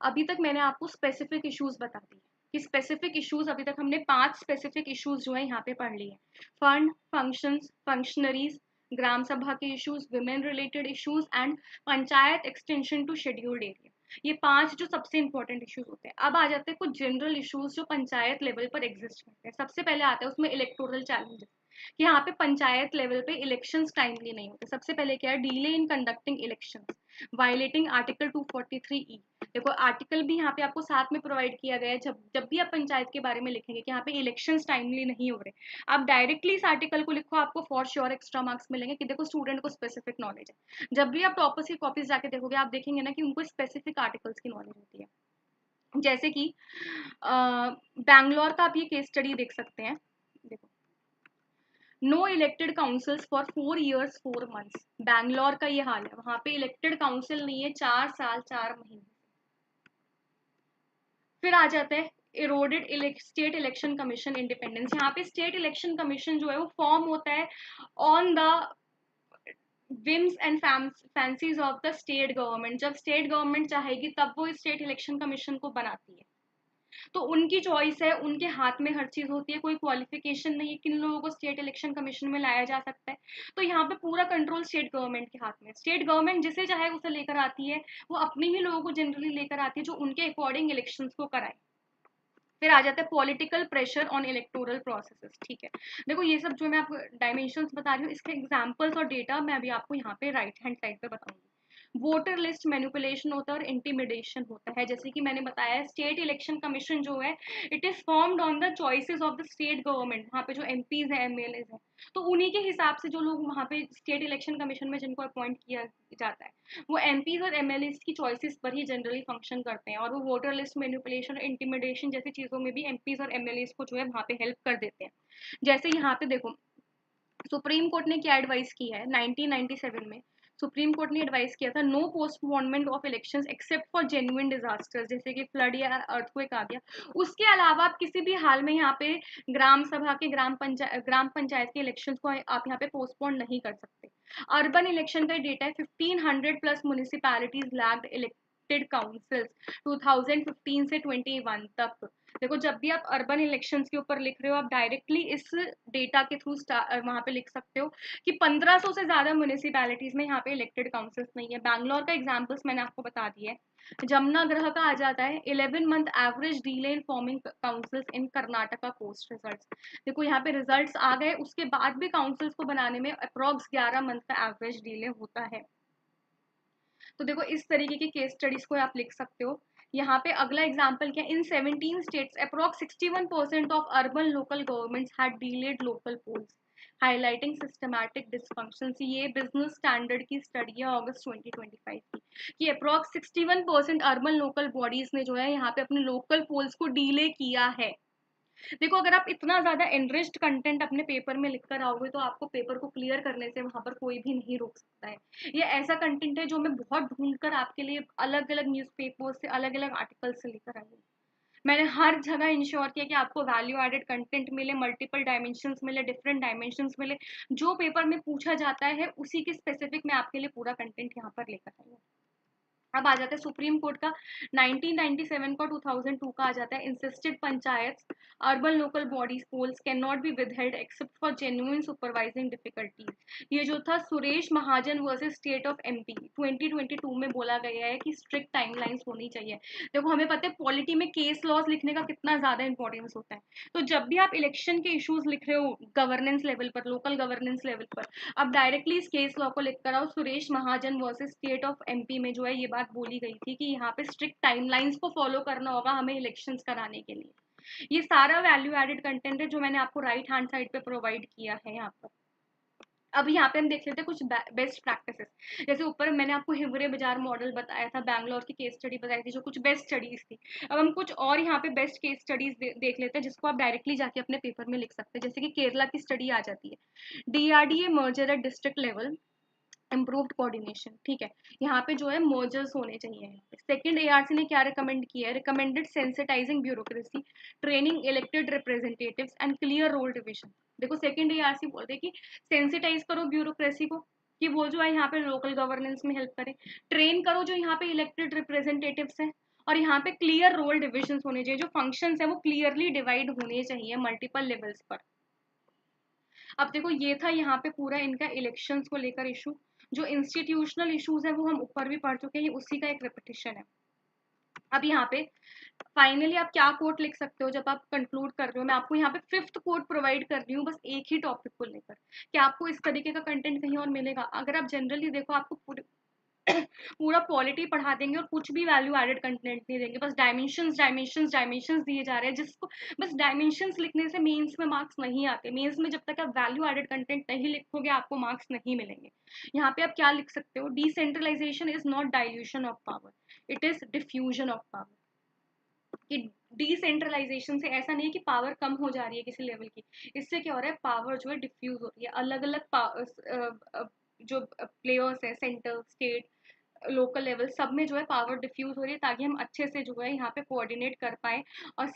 अभी तक मैंने आपको स्पेसिफिक इश्यूज बता दिए कि स्पेसिफिक इश्यूज, अभी तक हमने 5 स्पेसिफिक इश्यूज जो है यहाँ पे पढ़ लिए। Fund, functions, functionaries, gram sabha के issues, women related issues and panchayat extension to scheduled area. ये 5 जो सबसे इंपॉर्टेंट इश्यूज होते हैं। अब आ जाते हैं कुछ जनरल इश्यूज जो पंचायत लेवल पर एग्जिस्ट करते हैं। सबसे पहले आता है उसमें इलेक्टोरल चैलेंजेस, कि यहाँ पे पंचायत लेवल पे इलेक्शंस टाइमली नहीं होते। सबसे पहले क्या है, delay in conducting elections, violating article 243E। देखो आर्टिकल भी यहाँ पे आपको साथ में प्रोवाइड किया गया है। जब जब भी आप पंचायत के बारे में लिखेंगे कि यहाँ पे इलेक्शंस टाइमली नहीं हो रहे, आप डायरेक्टली इस आर्टिकल को लिखो, आपको फॉर श्योर एक्स्ट्रा मार्क्स मिलेंगे कि देखो स्टूडेंट को स्पेसिफिक नॉलेज है। जब भी आप टॉपर्स की कॉपीज जाके देखोगे, आप देखेंगे ना कि उनको स्पेसिफिक आर्टिकल्स की नॉलेज होती है। जैसे कि बैंगलोर का आप ये केस स्टडी देख सकते हैं। देखो, no elected councils for 4 years 4 months। Bangalore का ये हाल है, वहां पे इलेक्टेड काउंसिल नहीं है 4 साल 4 महीने। फिर आ जाता है eroded state election commission independence. यहाँ पे स्टेट इलेक्शन कमीशन जो है वो फॉर्म होता है on the whims and fancies of the state government. जब स्टेट गवर्नमेंट चाहेगी तब वो स्टेट इलेक्शन कमीशन को बनाती है, तो उनकी चॉइस है, उनके हाथ में हर चीज होती है। कोई क्वालिफिकेशन नहीं है किन लोगों को स्टेट इलेक्शन कमीशन में लाया जा सकता है। तो यहाँ पे पूरा कंट्रोल स्टेट गवर्नमेंट के हाथ में। स्टेट गवर्नमेंट जिसे चाहे उसे लेकर आती है, वो अपने ही लोगों को जनरली लेकर आती है जो उनके अकॉर्डिंग इलेक्शंस को कराए। फिर आ जाता है political pressure on electoral processes. ठीक है, देखो ये सब जो मैं आपको डायमेंशंस बता रही हूँ, इसके एग्जांपल्स और डेटा मैं अभी आपको यहाँ पे राइट हैंड साइड पे बताऊंगी। वोटर लिस्ट मैनिपुलेशन होता है और इंटिमिडेशन होता है। जैसे कि मैंने बताया, स्टेट इलेक्शन कमीशन जो है, it is formed on the choices of the state government. वहाँ पे जो एमपीज है, एमएलएज है, तो उन्हीं के हिसाब से जो लोग वहाँ पे स्टेट इलेक्शन कमीशन में जिनको अपॉइंट किया जाता है, वो एमपीज और एमएलएज की चॉइसेस पर ही जनरली फंक्शन करते हैं। और वो वोटर लिस्ट मैनिपुलेशन और इंटिमिडेशन जैसी चीजों में भी एमपीज और एमएलएज को जो है वहाँ पे हेल्प कर देते हैं। जैसे यहाँ पे देखो, सुप्रीम कोर्ट ने क्या एडवाइस की है 1997 में। सुप्रीम कोर्ट ने एडवाइस किया था no postponement of elections except for genuine disasters, जैसे कि फ्लड या अर्थक्वेक आ गया। उसके अलावा आप किसी भी हाल में यहाँ पे ग्राम सभा के ग्राम पंचायत के इलेक्शंस को आप यहाँ पे पोस्टपोन नहीं कर सकते। अर्बन इलेक्शन का डेटा है 1500 plus municipalities lacked elected councils 2015 से 21 तक। देखो जब भी आप अर्बन इलेक्शंस के ऊपर लिख रहे हो, आप डायरेक्टली इस डेटा के थ्रू वहां पे लिख सकते हो कि 1500 से ज्यादा म्यूनिसिपैलिटीज में यहाँ पे इलेक्टेड काउंसिल्स नहीं है। बैंगलोर का एग्जांपल्स मैंने आपको बता दिया है। जमुना ग्रह का आ जाता है 11 month average delay in forming councils in Karnataka post results. देखो यहाँ पे रिजल्ट्स आ गए, उसके बाद भी काउंसिल्स को बनाने में अप्रॉक्स 11 मंथ का एवरेज डिले होता है। तो देखो इस तरीके की केस स्टडीज को आप लिख सकते हो। यहाँ पे अगला एग्जांपल क्या, in 17 states approx 61% of urban local governments had delayed local polls highlighting systematic dysfunctions. ये बिजनेस स्टैंडर्ड की स्टडी है अगस्त 2025 की, कि अप्रॉक्स 61% अर्बन लोकल बॉडीज ने जो है यहाँ पे अपने लोकल पोल्स को डिले किया है। देखो अगर आप इतना ज्यादा एनरिच्ड कंटेंट अपने पेपर में लिख कर आओगे, तो आपको पेपर को क्लियर करने से वहां पर कोई भी नहीं रोक सकता है। ये ऐसा कंटेंट है जो मैं बहुत ढूंढ कर आपके लिए अलग अलग न्यूज़पेपर से, अलग अलग आर्टिकल से लेकर आई हूँ। मैंने हर जगह इंश्योर किया कि आपको वैल्यू एडेड कंटेंट मिले, मल्टीपल डायमेंशंस मिले, डिफरेंट डायमेंशंस मिले। जो पेपर में पूछा जाता है उसी के स्पेसिफिक मैं आपके लिए पूरा कंटेंट यहाँ पर लेकर आई हूँ। अब आ जाता है सुप्रीम कोर्ट का 1997 का 2002 का आ जाता है, insisted panchayat urban local bodies polls can not be withheld except for genuine supervising difficulties. ये जो था Suresh Mahajan versus state of MP 2022 में बोला गया है कि स्ट्रिक्ट टाइमलाइंस होनी चाहिए। देखो हमें पता है पॉलिटी में केस लॉज लिखने का कितना ज्यादा इंपॉर्टेंस होता है। तो जब भी आप इलेक्शन के इश्यूज लिख रहे हो गवर्नेंस लेवल पर, लोकल गवर्नेंस लेवल पर, अब डायरेक्टली इस केस लॉ को लिखकर आओ। Suresh Mahajan versus state of MP में जो है ये बात बोली गई थी कि यहाँ पे स्ट्रिक्ट टाइमलाइंस को फॉलो करना होगा हमें इलेक्शंस कराने के लिए। ये सारा वैल्यू एडेड कंटेंट है जो मैंने आपको राइट हैंड साइड पे प्रोवाइड किया है यहाँ पर। अब यहाँ पे हम देख लेते हैं कुछ बेस्ट प्रैक्टिसेस। जैसे ऊपर मैंने आपको हिवरे बाजार मॉडल बताया था, बैंगलोर की केस स्टडी बताई थी जो कुछ बेस्ट स्टडीज थी। अब हम कुछ और यहाँ पे बेस्ट केस स्टडीज देख लेते हैं जिसको आप डायरेक्टली जाके अपने पेपर में लिख सकते हैं। जैसे कि केरला की स्टडी आ जाती है, DRDA merger at district level improved coordination, ठीक है। यहाँ पे जो है मर्जर्स होने चाहिए। सेकंड एआरसी ने क्या रिकमेंड किया है, recommended sensitising bureaucracy, training elected representatives and clear role division. देखो सेकंड एआरसी बोलते हैं कि सेंसिटाइज करो ब्यूरोक्रेसी को, कि वो जो है यहाँ पे लोकल गवर्नेंस में हेल्प करे, ट्रेन करो जो यहाँ पे इलेक्टेड रिप्रेजेंटेटिव्स हैं, और यहाँ पे क्लियर रोल डिविजन होने चाहिए, जो फंक्शंस है वो क्लियरली डिवाइड होने चाहिए मल्टीपल लेवल्स पर। अब देखो ये था यहाँ पे पूरा इनका इलेक्शंस को लेकर इशू। जो इंस्टीट्यूशनल इश्यूज है वो हम ऊपर भी पढ़ चुके हैं, उसी का एक रिपीटिशन है। अब यहाँ पे फाइनली आप क्या कोट लिख सकते हो जब आप कंक्लूड कर रहे हो, मैं आपको यहाँ पे फिफ्थ कोट प्रोवाइड कर रही हूँ बस एक ही टॉपिक को लेकर, कि आपको इस तरीके का कंटेंट कहीं और मिलेगा। अगर आप जनरली देखो आपको पूरा पॉलिटी पढ़ा देंगे और कुछ भी वैल्यू एडेड कंटेंट नहीं देंगे, बस डायमेंशंस डायमेंशंस डायमेंशंस दिए जा रहे हैं, जिसको बस डायमेंशंस लिखने से मेंस में मार्क्स नहीं आते। मेंस में जब तक आप वैल्यू एडेड कंटेंट नहीं लिखोगे आपको मार्क्स नहीं मिलेंगे। यहाँ पे आप क्या लिख सकते हो, decentralisation is not dilution of power, it is diffusion of power. कि डिसेंट्रलाइजेशन से ऐसा नहीं है कि पावर कम हो जा रही है किसी लेवल की, इससे क्या हो रहा है, पावर जो है डिफ्यूज हो रही है। अलग अलग जो प्लेयर्स है, सेंटर, स्टेट, लोकल लेवल, सब में जो है पावर डिफ्यूज हो रही है, ताकि हम अच्छे से जो है यहाँ पे कोऑर्डिनेट कर पाए और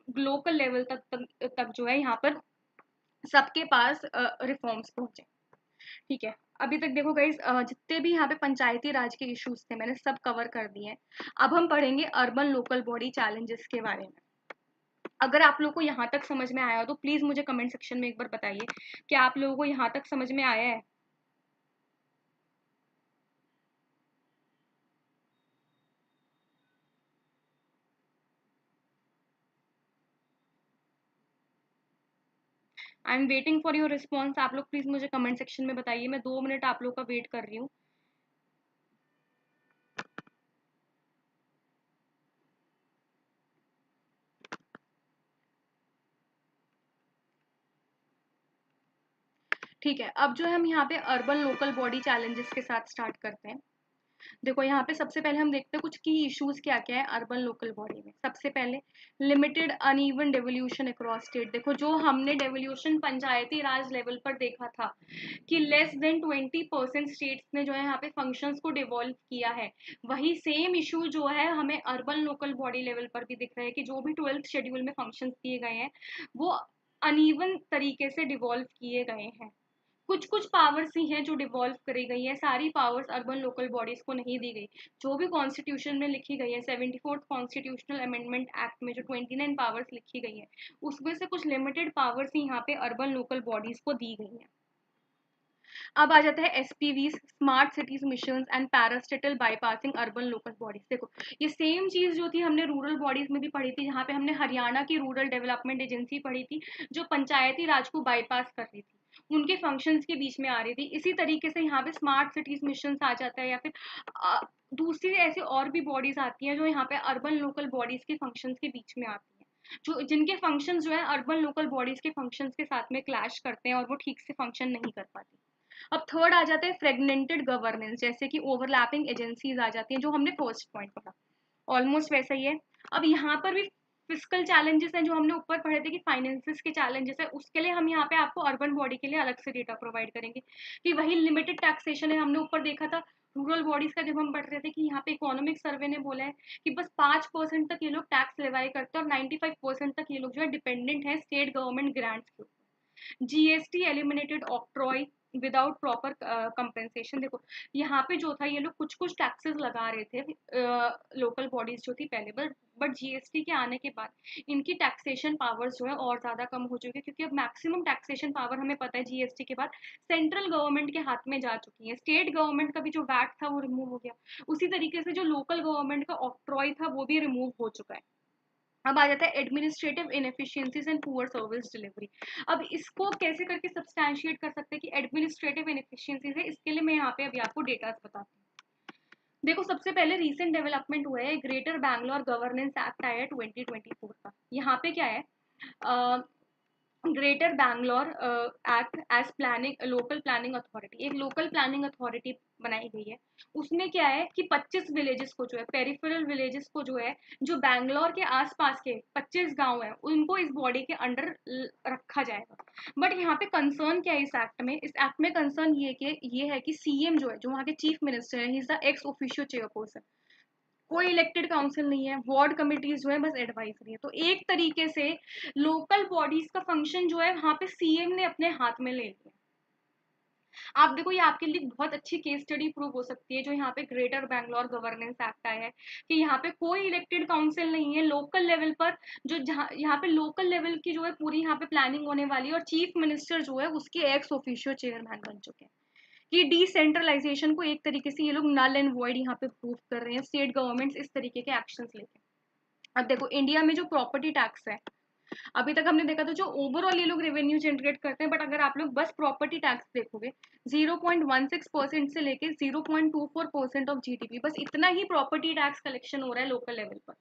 लोकल लेवल तक जो है यहाँ पर सबके पास रिफॉर्म्स पहुंचे। ठीक है, अभी तक देखो गाइस जितने भी यहाँ पे पंचायती राज के इश्यूज थे मैंने सब कवर कर दिए हैं। अब हम पढ़ेंगे अर्बन लोकल बॉडी चैलेंजेस के बारे में। अगर आप लोगों को यहाँ तक समझ में आया हो तो प्लीज मुझे कमेंट सेक्शन में एक बार बताइए कि आप लोगों को यहाँ तक समझ में आया है। I am waiting for your response. आप लोग प्लीज मुझे कमेंट सेक्शन में बताइए, मैं 2 मिनट आप लोग का वेट कर रही हूँ। ठीक है, अब जो है हम यहाँ पे अर्बन लोकल बॉडी चैलेंजेस के साथ स्टार्ट करते हैं। देखो यहाँ पे सबसे पहले हम देखते हैं कुछ की इश्यूज क्या क्या है अर्बन लोकल बॉडी में। सबसे पहले limited uneven devolution across state. देखो जो हमने डेवोल्यूशन पंचायती राज लेवल पर देखा था कि लेस देन 20% स्टेट्स ने जो है यहाँ पे फंक्शंस को डिवॉल्व किया है, वही सेम इशू जो है हमें अर्बन लोकल बॉडी लेवल पर भी दिख रहा है कि जो भी 12th शेड्यूल में फंक्शंस दिए गए हैं वो अनइवन तरीके से डिवॉल्व किए गए हैं। कुछ कुछ पावर्स ही हैं जो डिवॉल्व करी गई है, सारी पावर्स अर्बन लोकल बॉडीज को नहीं दी गई। जो भी कॉन्स्टिट्यूशन में लिखी गई है, 74th कॉन्स्टिट्यूशनल अमेंडमेंट एक्ट में जो 29 पावर्स लिखी गई है, उसमें से कुछ लिमिटेड पावर्स ही यहाँ पे अर्बन लोकल बॉडीज को दी गई है। अब आ जाता है SPV, smart cities mission and parastatal bypassing urban local bodies. देखो ये सेम चीज जो थी हमने रूरल बॉडीज में भी पढ़ी थी, जहाँ पे हमने हरियाणा की रूरल डेवलपमेंट एजेंसी पढ़ी थी जो पंचायती राज को बाईपास कर रही थी, उनके फंक्शंस के बीच में आ रही थी। इसी तरीके से यहाँ पे स्मार्ट सिटीज मिशन आ जाता है, या फिर दूसरी ऐसी और भी बॉडीज आती हैं जो यहाँ पे अर्बन लोकल बॉडीज के फंक्शंस के बीच में आती हैं, जो जिनके फंक्शंस जो है अर्बन लोकल बॉडीज के फंक्शंस के साथ में क्लैश करते हैं और वो ठीक से फंक्शन नहीं कर पाती। अब थर्ड आ जाता है फ्रेगमेंटेड गवर्नेंस, जैसे कि ओवरलैपिंग एजेंसीज आ जाती हैं, जो हमने फर्स्ट पॉइंट पढ़ा, ऑलमोस्ट वैसा ही है। अब यहाँ पर भी फिजिकल चैलेंजेस हैं जो हमने ऊपर पढ़े थे कि फाइनेंसिस के चैलेंजेस है, उसके लिए हम यहाँ पे आपको अर्बन बॉडी के लिए अलग से डेटा प्रोवाइड करेंगे। कि वही लिमिटेड टैक्सेशन है, हमने ऊपर देखा था रूरल बॉडीज का जब हम पढ़ रहे थे कि यहाँ पे इकोनॉमिक सर्वे ने बोला है कि बस 5% तक ये लोग टैक्स लेवाई करते हैं और 95% तक ये लोग जो है डिपेंडेंट है स्टेट गवर्नमेंट ग्रांट्स के ऊपर। GST eliminated octroi without proper compensation. देखो यहाँ पे जो था ये लोग कुछ कुछ टैक्सेस लगा रहे थे लोकल बॉडीज जो थी पहले, बट जीएसटी के आने के बाद इनकी टैक्सेशन पावर्स जो है और ज्यादा कम हो चुकी है, क्योंकि अब मैक्सिमम टैक्सेशन पावर हमें पता है जीएसटी के बाद सेंट्रल गवर्नमेंट के हाथ में जा चुकी है। स्टेट गवर्नमेंट का भी जो वैट था वो रिमूव हो गया, उसी तरीके से जो लोकल गवर्नमेंट का ऑक्ट्रॉय था वो भी रिमूव हो चुका है। अब आ जाता है administrative inefficiencies and poor service delivery. अब इसको कैसे करके सब्सटैंशिएट कर सकते हैं कि एडमिनिस्ट्रेटिव इनएफिशिएंसीज है, इसके लिए मैं यहाँ पे अभी आपको डेटा बताती हूँ। देखो सबसे पहले रीसेंट डेवलपमेंट हुआ है, ग्रेटर बैंगलोर गवर्नेंस एक्ट आया है 2024 का। यहाँ पे क्या है, greater Bangalore act as planning local planning authority, एक लोकल प्लानिंग अथॉरिटी बनाई गई है। उसमें क्या है कि 25 विलेजेस को जो है, पेरिफेरल विलेजेस को जो है, जो बैंगलोर के आसपास के 25 गांव हैं, उनको इस बॉडी के अंडर रखा जाएगा। बट यहाँ पे कंसर्न क्या है इस एक्ट में? इस एक्ट में कंसर्न ये है कि सीएम जो है, जो वहाँ के चीफ मिनिस्टर है, he is the ex officio chairperson. कोई इलेक्टेड काउंसिल नहीं है, वार्ड कमिटीज जो है बस एडवाइजरी है। तो एक तरीके से लोकल बॉडीज का फंक्शन जो है वहां पे सीएम ने अपने हाथ में ले लिया। आप देखो, ये आपके लिए बहुत अच्छी केस स्टडी प्रूव हो सकती है जो यहाँ पे ग्रेटर बैंगलोर गवर्नेंस एक्ट आया है, कि यहाँ पे कोई इलेक्टेड काउंसिल नहीं है, लोकल लेवल पर जो जहाँ यहाँ पे लोकल लेवल की जो है पूरी यहाँ पे प्लानिंग होने वाली है, और चीफ मिनिस्टर जो है उसके एक्स ऑफिशियो चेयरमैन बन चुके हैं। कि डिसेंट्रलाइजेशन को एक तरीके से ये लोग नल एंड वॉइड यहाँ पे प्रूव कर रहे हैं, स्टेट गवर्नमेंट्स इस तरीके के एक्शंस लेके। अब देखो, इंडिया में जो प्रॉपर्टी टैक्स है, अभी तक हमने देखा था जो ओवरऑल ये लोग रेवेन्यू जनरेट करते हैं, बट अगर आप लोग बस प्रॉपर्टी टैक्स देखोगे, 0.16% से लेके 0.24% ऑफ जीडीपी, बस इतना ही प्रॉपर्टी टैक्स कलेक्शन हो रहा है लोकल लेवल पर।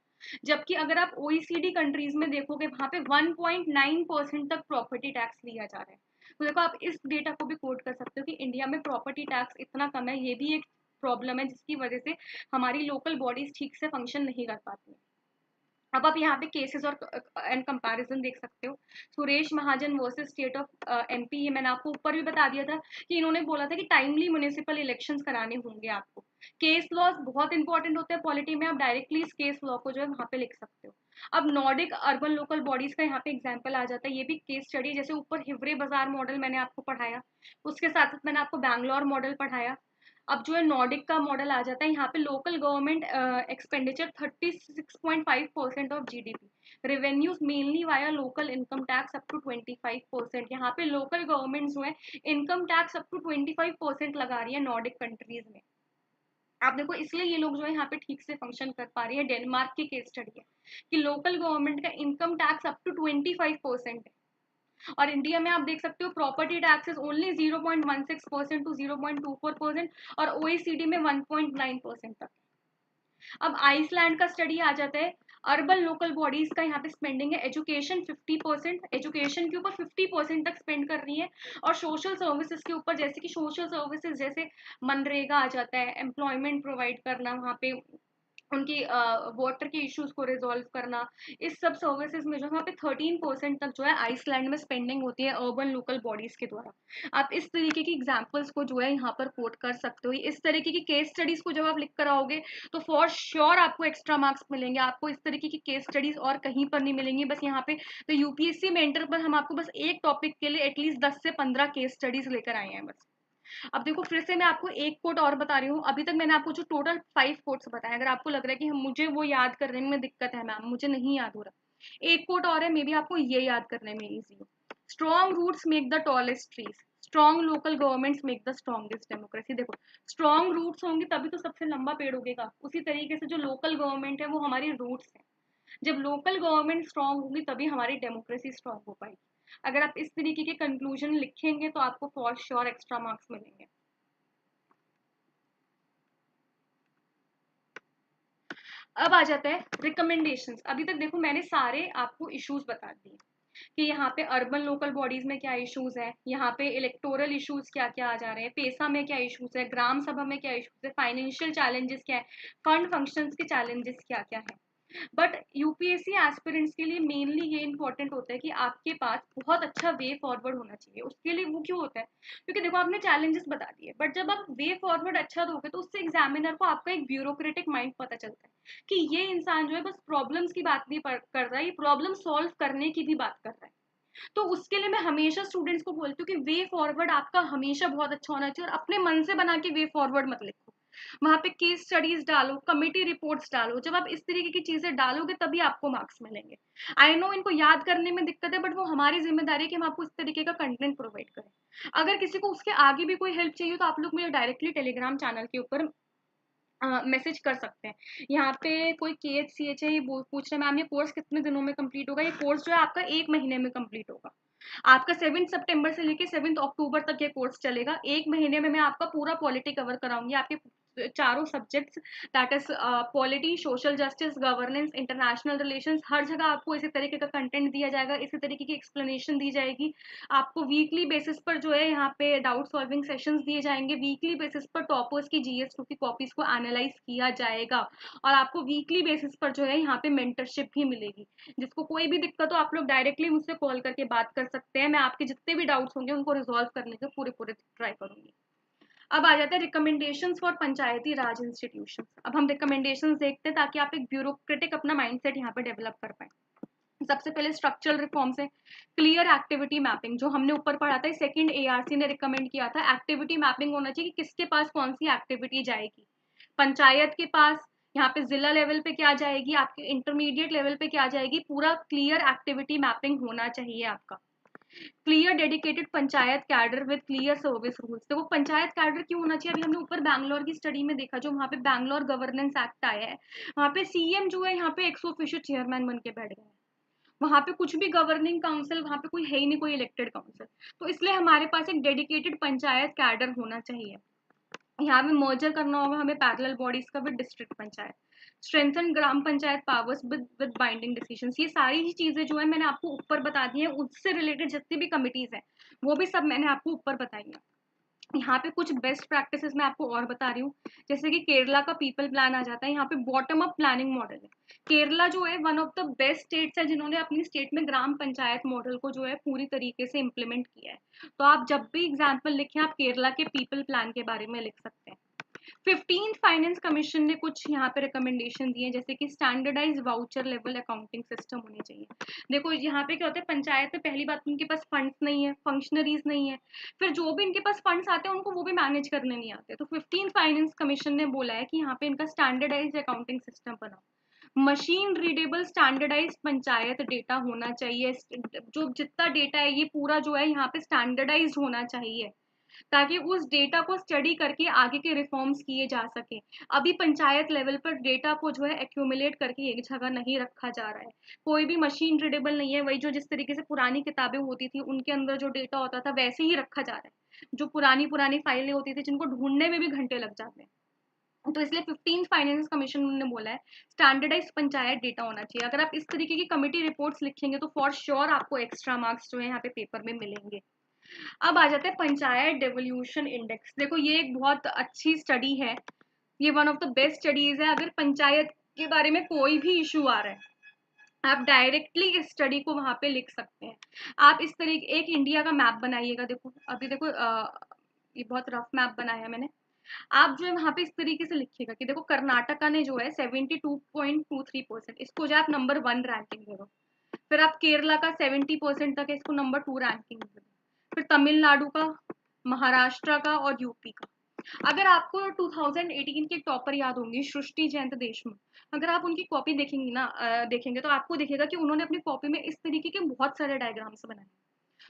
जबकि अगर आप ओईसीडी कंट्रीज में देखोगे, वहां पे 1.9% तक प्रॉपर्टी टैक्स लिया जा रहा है। तो देखो, आप इस डेटा को भी कोट कर सकते हो कि इंडिया में प्रॉपर्टी टैक्स इतना कम है, ये भी एक प्रॉब्लम है जिसकी वजह से हमारी लोकल बॉडीज ठीक से फंक्शन नहीं कर पाती हैं। अब आप यहाँ पे केसेस और एंड कंपैरिजन देख सकते हो। Suresh Mahajan versus state of MP, ये मैंने आपको ऊपर भी बता दिया था कि इन्होंने बोला था कि टाइमली म्युनिसिपल इलेक्शंस कराने होंगे आपको। केस लॉज बहुत इंपॉर्टेंट होते हैं पॉलिटी में, आप डायरेक्टली इस केस लॉ को जो है वहां पे लिख सकते हो। अब नॉर्डिक अर्बन लोकल बॉडीज का यहाँ पे एग्जाम्पल आ जाता है, ये भी केस स्टडी, जैसे ऊपर हिवरे बाजार मॉडल मैंने आपको पढ़ाया, उसके साथ साथ मैंने आपको बैंगलोर मॉडल पढ़ाया। अब जो है नॉर्डिक का मॉडल आ जाता है, यहाँ पे local government expenditure 36.5% of GDP, revenues mainly via local income tax up to 25%। यहाँ पे लोकल गवर्नमेंट जो है इनकम टैक्स अप टू 25% लगा रही है नॉर्डिक कंट्रीज में। आप देखो, इसलिए ये लोग जो है यहाँ पे ठीक से फंक्शन कर पा रही है। डेनमार्क की केस स्टडी है कि लोकल गवर्नमेंट का इनकम टैक्स अप टू 25% है, और इंडिया में आप देख सकते हो प्रॉपर्टी टैक्सेस ओनली 0.16% टू 0.24%, और ओईसीडी में 1.9% तक। अब आइसलैंड का स्टडी आ जाता है, अर्बन लोकल बॉडीज का यहाँ पे स्पेंडिंग है एजुकेशन 50%, एजुकेशन के ऊपर 50% तक स्पेंड कर रही है, और सोशल सर्विसेज के ऊपर, जैसे कि सोशल सर्विसेज जैसे मनरेगा आ जाता है, एम्प्लॉयमेंट प्रोवाइड करना वहाँ पे, उनकी वाटर के इश्यूज को रिजॉल्व करना, इस सब सर्विसेज में जो वहाँ पे 13% तक जो है आइसलैंड में स्पेंडिंग होती है अर्बन लोकल बॉडीज के द्वारा। आप इस तरीके की एग्जांपल्स को जो है यहाँ पर कोट कर सकते हो। इस तरीके की केस स्टडीज को जब आप लिख कर आओगे तो फॉर श्योर आपको एक्स्ट्रा मार्क्स मिलेंगे। आपको इस तरीके की केस स्टडीज और कहीं पर नहीं मिलेंगी, बस यहाँ पे तो यूपीएससी मेंटर पर हम आपको बस एक टॉपिक के लिए एटलीस्ट 10 से 15 केस स्टडीज लेकर आए हैं बस। अब देखो, फिर से मैं आपको एक कोट और बता रही हूँ। अभी तक मैंने आपको जो टोटल 5 कोट्स बताए, अगर आपको लग रहा है कि हम मुझे वो याद करने में दिक्कत है मैम, मुझे नहीं याद हो रहा, एक कोट और है, मे बी आपको ये याद करने में इजी हो। Strong roots make the tallest trees, strong local governments make the strongest democracy. देखो, स्ट्रॉन्ग रूट्स होंगे तभी तो सबसे लंबा पेड़ उगेगा। उसी तरीके से जो लोकल गवर्नमेंट है वो हमारी रूट्स है। जब लोकल गवर्नमेंट स्ट्रांग होगी तभी हमारी डेमोक्रेसी स्ट्रांग हो पाएगी। अगर आप इस तरीके के कंक्लूजन लिखेंगे तो आपको फॉर श्योर एक्स्ट्रा मार्क्स मिलेंगे। अब आ जाता है रिकमेंडेशंस। अभी तक देखो मैंने सारे आपको इश्यूज बता दिए कि यहाँ पे अर्बन लोकल बॉडीज में क्या इश्यूज है, यहाँ पे इलेक्टोरल इश्यूज क्या क्या आ जा रहे हैं, पेसा में क्या इश्यूज है, ग्राम सभा में क्या इश्यूज है, फाइनेंशियल चैलेंजेस क्या है, फंड फंक्शंस के चैलेंजेस क्या क्या है। बट यूपीएससी एस्पिरेंट्स के लिए मेनली ये इंपॉर्टेंट होता है कि आपके पास बहुत अच्छा वे फॉरवर्ड होना चाहिए। उसके लिए वो क्यों होता है? क्योंकि देखो, आपने चैलेंजेस बता दिए, बट जब आप वे फॉरवर्ड अच्छा दोगे तो उससे एग्जामिनर को आपका एक ब्यूरोक्रेटिक माइंड पता चलता है कि ये इंसान जो है बस प्रॉब्लम्स की बात नहीं कर रहा है, ये प्रॉब्लम सॉल्व करने की भी बात कर रहा है। तो उसके लिए मैं हमेशा स्टूडेंट्स को बोलती हूँ कि वे फॉरवर्ड आपका हमेशा बहुत अच्छा होना चाहिए, और अपने मन से बना के वे फॉरवर्ड मत लिखो। वहां पे केस स्टडीज डालो, कमिटी रिपोर्ट्स डालो। जब आप इस तरीके की चीजें डालोगे तभी आपको मार्क्स मिलेंगे। आई नो इनको याद करने में दिक्कत है, बट वो हमारी जिम्मेदारी है कि हम आपको इस तरीके का कंटेंट प्रोवाइड करें। अगर किसी को उसके आगे भी कोई हेल्प चाहिए तो आप लोग मुझे डायरेक्टली टेलीग्राम चैनल के ऊपर मैसेज कर सकते हैं। यहाँ पे कोई के एच सी एच है, ये पूछ रहे हैं मैम ये कोर्स कितने दिनों में कंप्लीट होगा? ये कोर्स जो है आपका 1 महीने में कंप्लीट होगा। आपका 7 सितंबर से लेके 7 अक्टूबर तक ये कोर्स चलेगा। 1 महीने में मैं आपका पूरा पॉलिटी कवर कराऊंगी, आपके चारों subjects, that is polity, social justice, governance, international relations, हर जगह आपको इसी तरीके का कंटेंट दिया जाएगा, इसी तरीके की एक्सप्लेनेशन दी जाएगी। आपको वीकली बेसिस पर जो है यहाँ पे डाउट सॉल्विंग सेशंस दिए जाएंगे, वीकली बेसिस पर टॉपर्स की GS2 की कॉपीज को एनालाइज किया जाएगा, और आपको वीकली बेसिस पर जो है यहाँ पे मेंटरशिप भी मिलेगी। जिसको कोई भी दिक्कत हो आप लोग डायरेक्टली मुझसे कॉल करके बात कर सकते हैं, मैं आपके जितने भी डाउट्स होंगे उनको रिजॉल्व करने के पूरे पूरे ट्राई करूंगी। अब आ जाते हैं recommendations for Panchayati Raj institution. अब हम रिकमेंडेशंस देखते हैं ताकि आप एक ब्यूरोक्रेटिक अपना माइंडसेट यहाँ पे डेवलप कर पाए। सबसे पहले स्ट्रक्चरल रिफॉर्म्स है, क्लियर एक्टिविटी मैपिंग, जो हमने ऊपर पढ़ा था, सेकंड ARC ने रिकमेंड किया था, एक्टिविटी मैपिंग होना चाहिए कि किसके पास कौन सी एक्टिविटी जाएगी। पंचायत के पास, यहाँ पे जिला लेवल पे क्या जाएगी, आपके इंटरमीडिएट लेवल पे क्या जाएगी, पूरा क्लियर एक्टिविटी मैपिंग होना चाहिए आपका। Clear dedicated panchayat cadre with clear service rules. देखो पंचायत कैडर क्यों होना चाहिए, अभी हमने ऊपर बैंगलोर की स्टडी में देखा, जो वहाँ पे बैंगलोर गवर्नेंस एक्ट आया है, वहाँ पे CM जो है यहाँ पे एक्स ऑफिशियो चेयरमैन बन के बैठ गए हैं, वहां पे कुछ भी गवर्निंग काउंसिल वहां पे कोई है ही नहीं, कोई इलेक्टेड काउंसिल। तो इसलिए हमारे पास एक डेडिकेटेड पंचायत कैडर होना चाहिए। यहाँ में मर्जर करना होगा हमें पैरेलल बॉडीज का with district panchayat, strengthen gram panchayat powers with binding decisions. ये सारी ही चीजें जो है मैंने आपको ऊपर बता दी है, उससे रिलेटेड जितनी भी कमिटीज हैं वो भी सब मैंने आपको ऊपर बताई है। यहाँ पे कुछ बेस्ट प्रैक्टिसेस मैं आपको और बता रही हूँ, जैसे कि केरला का पीपल प्लान आ जाता है, यहाँ पे बॉटम अप प्लानिंग मॉडल है। केरला जो है one of the best states है जिन्होंने अपनी स्टेट में ग्राम पंचायत मॉडल को जो है पूरी तरीके से इम्प्लीमेंट किया है। तो आप जब भी एग्जाम्पल लिखें आप केरला के पीपल प्लान के बारे में लिख सकते हैं। 15th फाइनेंस कमीशन ने कुछ यहाँ पे रिकमेंडेशन दिए, जैसे कि standardise voucher level accounting system होनी चाहिए। देखो यहाँ पे क्या होता है, पंचायत में पहली बात उनके पास फंड्स नहीं है, फंक्शनरीज नहीं है, फिर जो भी इनके पास फंड्स आते हैं उनको वो भी मैनेज करने नहीं आते। तो 15th फाइनेंस कमीशन ने बोला है कि यहाँ पे इनका स्टैंडर्डाइज अकाउंटिंग सिस्टम बनाओ। Machine readable standardise panchayat data होना चाहिए, जो जितना डेटा है ये पूरा जो है यहाँ पे स्टैंडर्डाइज होना चाहिए, ताकि उस डेटा को स्टडी करके आगे के रिफॉर्म्स किए जा सके। अभी पंचायत लेवल पर डेटा को जो है एक्यूमुलेट करके एक जगह नहीं रखा जा रहा है, कोई भी मशीन रीडेबल नहीं है, वही जो जिस तरीके से पुरानी किताबें होती थी उनके अंदर जो डेटा होता था वैसे ही रखा जा रहा है, जो पुरानी पुरानी फाइलें होती थी जिनको ढूंढने में भी घंटे लग जाते हैं। तो इसलिए 15th फाइनेंस कमीशन ने बोला है स्टैंडर्डाइज पंचायत डेटा होना चाहिए। अगर आप इस तरीके की कमिटी रिपोर्ट्स लिखेंगे तो फॉर श्योर आपको एक्स्ट्रा मार्क्स जो है यहाँ पे पेपर में मिलेंगे। अब आ जाते हैं पंचायत डेवोल्यूशन इंडेक्स। देखो ये एक बहुत अच्छी स्टडी है, ये one of the best studies है। अगर पंचायत के बारे में कोई भी इशू आ रहा है आप डायरेक्टली इस स्टडी को वहां पे लिख सकते हैं। आप इस तरीके एक इंडिया का मैप बनाइएगा, देखो अभी देखो ये बहुत रफ मैप बनाया है मैंने। आप जो है वहां पे इस तरीके से लिखिएगा कि देखो कर्नाटका ने जो है 72.23%, इसको जो आप नंबर 1 रैंकिंग दे दो। फिर आप केरला का 70% तक है, इसको नंबर 2 रैंकिंग दे दो। फिर तमिलनाडु का, महाराष्ट्र का और यूपी का। अगर आपको 2018 के टॉपर याद होंगी सृष्टि जयंत देशमुख, अगर आप उनकी कॉपी देखेंगी ना देखेंगे तो आपको दिखेगा कि उन्होंने अपनी कॉपी में इस तरीके के बहुत सारे डायग्राम्स बनाए।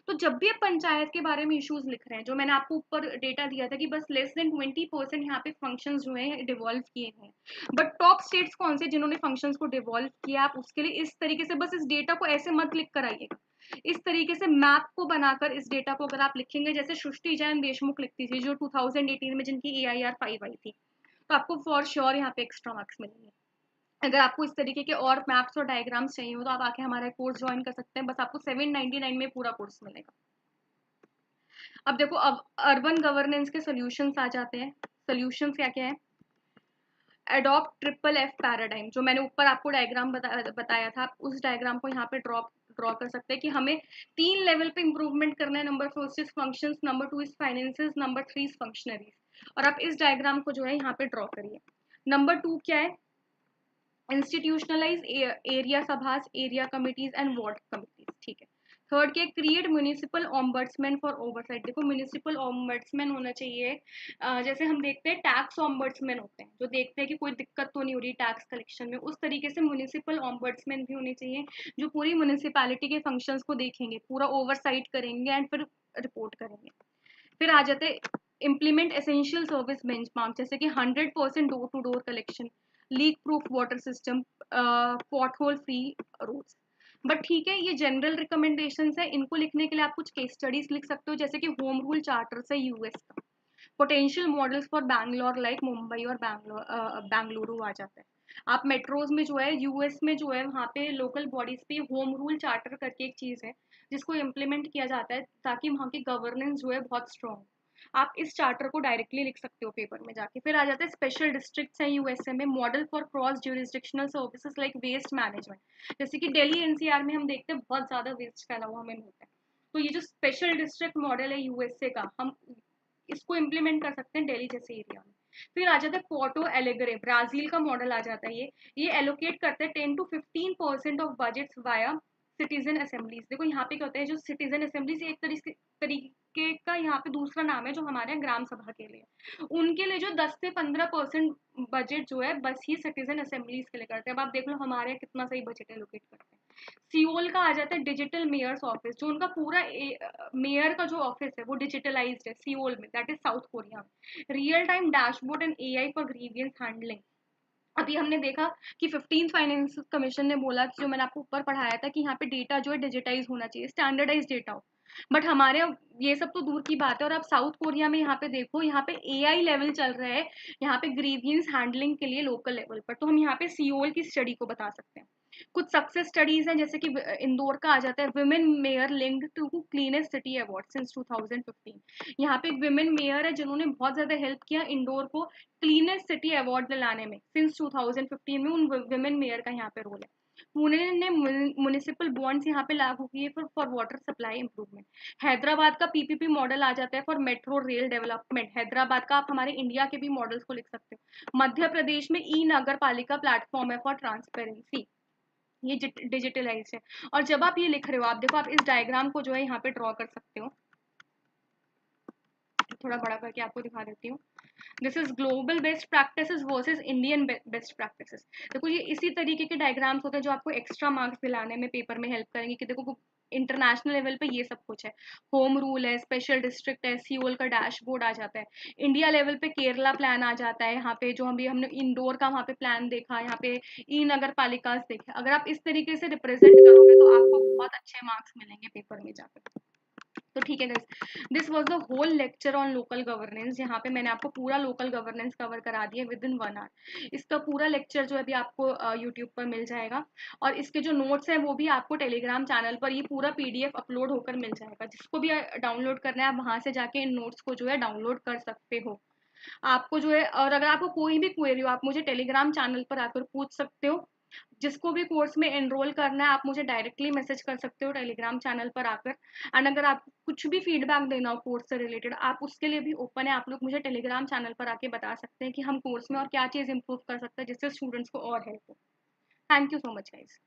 तो जब भी आप पंचायत के बारे में इश्यूज लिख रहे हैं, जो मैंने आपको ऊपर डेटा दिया था कि बस लेस देन 20% यहाँ पे फंक्शंस जो हैं डिवॉल्व किए हैं, बट टॉप स्टेट्स कौन से जिन्होंने फंक्शंस को डिवॉल्व किया, आप उसके लिए इस तरीके से बस इस डेटा को ऐसे मत लिख कर आइएगा, इस तरीके से मैप को बनाकर इस डेटा को अगर आप लिखेंगे जैसे सृष्टि जैन देशमुख लिखती थी जो 2018 में जिनकी AIR 5 आई थी, तो आपको फॉर श्योर यहाँ पे एक्स्ट्रा मार्क्स मिलेंगे। अगर आपको इस तरीके के और मैप्स और डायग्राम्स चाहिए हो तो आप आके हमारा कोर्स ज्वाइन कर सकते हैं, बस आपको 799 में पूरा कोर्स मिलेगा। अब देखो अब अर्बन गवर्नेंस के सॉल्यूशंस आ जाते हैं। सॉल्यूशंस क्या क्या है, एडॉप्ट ट्रिपल F पैराडाइम, जो मैंने ऊपर आपको डायग्राम बताया था, आप उस डायग्राम को यहाँ पे ड्रॉ कर सकते हैं कि हमें 3 लेवल पे इंप्रूवमेंट करना है। Number first is functions, number 2 is finances, number 3 is functionaries. और आप इस डायग्राम को जो है यहाँ पे ड्रॉ करिए। नंबर 2 क्या है, इंस्टीट्यूशनलाइज एरिया सभास, area committees and ward committees, ठीक है। थर्ड के create municipal ombudsman for oversight. देखो म्यूनिसिपल ऑम्बर्ट्समैन होना चाहिए, जैसे हम देखते हैं टैक्स ऑम्बर्ट्समैन होते हैं जो देखते हैं कि कोई दिक्कत तो नहीं हो रही टैक्स कलेक्शन में, उस तरीके से म्यूनिसिपल ऑम्बर्ट्समैन भी होने चाहिए जो पूरी म्यूनिसिपैलिटी के फंक्शंस को देखेंगे, पूरा ओवरसाइट करेंगे एंड फिर रिपोर्ट करेंगे। फिर आ जाते इम्प्लीमेंट एसेंशियल सर्विस बेंचमार्क, जैसे कि 100% door to door collection, leak proof water system, pothole free roads. But ठीक है ये जनरल रिकमेंडेशंस है, इनको लिखने के लिए आप कुछ केस स्टडीज लिख सकते हो, जैसे कि होम रूल चार्टर्स है US का, potential models for Bangalore like Mumbai और बेंगलुरु आ जाता है। आप मेट्रोज में जो है यूएस में जो है वहाँ पे लोकल बॉडीज पे होम रूल चार्टर करके एक चीज़ है जिसको इम्प्लीमेंट किया जाता है ताकि वहाँ की गवर्नेंस जो है बहुत स्ट्रॉन्ग। आप इस चार्टर को डायरेक्टली लिख सकते हो पेपर में जाके। फिर आ जाते हैं स्पेशल डिस्ट्रिक्ट्स हैं यूएसए में, model for cross jurisdictional services like waste management. जैसे कि दिल्ली एनसीआर में हम देखते हैं बहुत ज़्यादा वेस्ट फैला हुआ हमें मिलता है, तो ये जो स्पेशल डिस्ट्रिक्ट मॉडल है यूएसए का, हम इसको इम्प्लीमेंट कर सकते हैं दिल्ली जैसे एरिया में। फिर आ जाता है पोर्टो एलेग्रे, ब्राजील का मॉडल आ जाता है। ये एलोकेट करते हैं 10 to 15% of budgets via citizen assemblies. देखो यहाँ पे क्या होता है, जो सिटीजन असेंबलीज एक तरीके का यहाँ पे दूसरा नाम है जो हमारे यहाँ ग्राम सभा के लिए, उनके लिए जो 10 से 15% बजट जो है बस ही सिटीजन असेंबलीज के लिए करते हैं। अब आप देख लो हमारे यहाँ कितना सही बजट एलोकेट करते हैं। सियोल का आ जाता है डिजिटल मेयर्स ऑफिस, जो उनका पूरा मेयर का जो ऑफिस है वो डिजिटलाइज्ड है सियोल में, दैट इज साउथ कोरिया में। Real time dashboard and AI for grievance handling. अभी हमने देखा कि 15th फाइनेंस कमीशन ने बोला कि जो मैंने आपको ऊपर पढ़ाया था कि यहाँ पे डेटा जो है डिजिटाइज होना चाहिए, स्टैंडर्डाइज डेटा हो। बट हमारे ये सब तो दूर की बात है। और आप साउथ कोरिया में यहाँ पे देखो, यहाँ पे एआई लेवल चल रहा है यहाँ पे ग्रीवियंस हैंडलिंग के लिए लोकल लेवल पर। तो हम यहाँ पे सियोल की स्टडी को बता सकते हैं। कुछ सक्सेस स्टडीज हैं, जैसे कि इंदौर का आ जाता है, women mayor linked to cleanest city award since 2015। यहाँ पे एक विमेन मेयर है जिन्होंने बहुत ज्यादा हेल्प किया इंदौर को क्लीनेस्ट सिटी अवार्ड दिलाने में सिंस 2015 में। उन विमेन मेयर का यहाँ पे रोल है। पुणे ने म्युनिसिपल बॉन्ड्स यहाँ पे लागू किए for water supply improvement. Hyderabad का पीपीपी मॉडल आ जाता है for metro rail development. Hyderabad का आप हमारे इंडिया के भी मॉडल्स को लिख सकते हो। मध्य प्रदेश में ई नगर पालिका प्लेटफॉर्म है फॉर ट्रांसपेरेंसी, ये डिजिटलाइज है। और जब आप ये लिख रहे हो, आप देखो आप इस डायग्राम को जो है यहाँ पे ड्रॉ कर सकते हो। थोड़ा बड़ा करके आपको दिखा देती हूँ। This is global best practices versus Indian best practices. देखो ये इसी तरीके के डायग्राम्स होते हैं जो आपको एक्स्ट्रा मार्क्स दिलाने में पेपर में हेल्प करेंगे कि देखो इंटरनेशनल लेवल पे ये सब कुछ है। होम रूल है, स्पेशल डिस्ट्रिक्ट है, सियोल का डैशबोर्ड आ जाता है। इंडिया लेवल पे केरला प्लान आ जाता है यहाँ पे, जो हमने इंडोर का वहाँ पे प्लान देखा, यहाँ पे ई नगर पालिकास देखे। अगर आप इस तरीके से रिप्रेजेंट करोगे तो आपको बहुत अच्छे मार्क्स मिलेंगे पेपर में जाकर। तो ठीक है guys, this was the whole lecture on local governance. यहाँ पे मैंने आपको पूरा लोकल गवर्नेंस कवर करा दिया विद इन 1 आवर। इसका पूरा लेक्चर जो है अभी आपको यूट्यूब पर मिल जाएगा, और इसके जो नोट्स हैं वो भी आपको टेलीग्राम चैनल पर ये पूरा पीडीएफ अपलोड होकर मिल जाएगा। जिसको भी डाउनलोड करना है आप वहां से जाके इन नोट्स को जो है डाउनलोड कर सकते हो। आपको जो है, और अगर आपको कोई भी क्वेरी हो आप मुझे टेलीग्राम चैनल पर आकर पूछ सकते हो। जिसको भी कोर्स में एनरोल करना है आप मुझे डायरेक्टली मैसेज कर सकते हो टेलीग्राम चैनल पर आकर। एंड अगर आप कुछ भी फीडबैक देना हो कोर्स से रिलेटेड, आप उसके लिए भी ओपन है। आप लोग मुझे टेलीग्राम चैनल पर आके बता सकते हैं कि हम कोर्स में और क्या चीज़ इंप्रूव कर सकते हैं जिससे स्टूडेंट्स को और हेल्प हो। Thank you so much guys.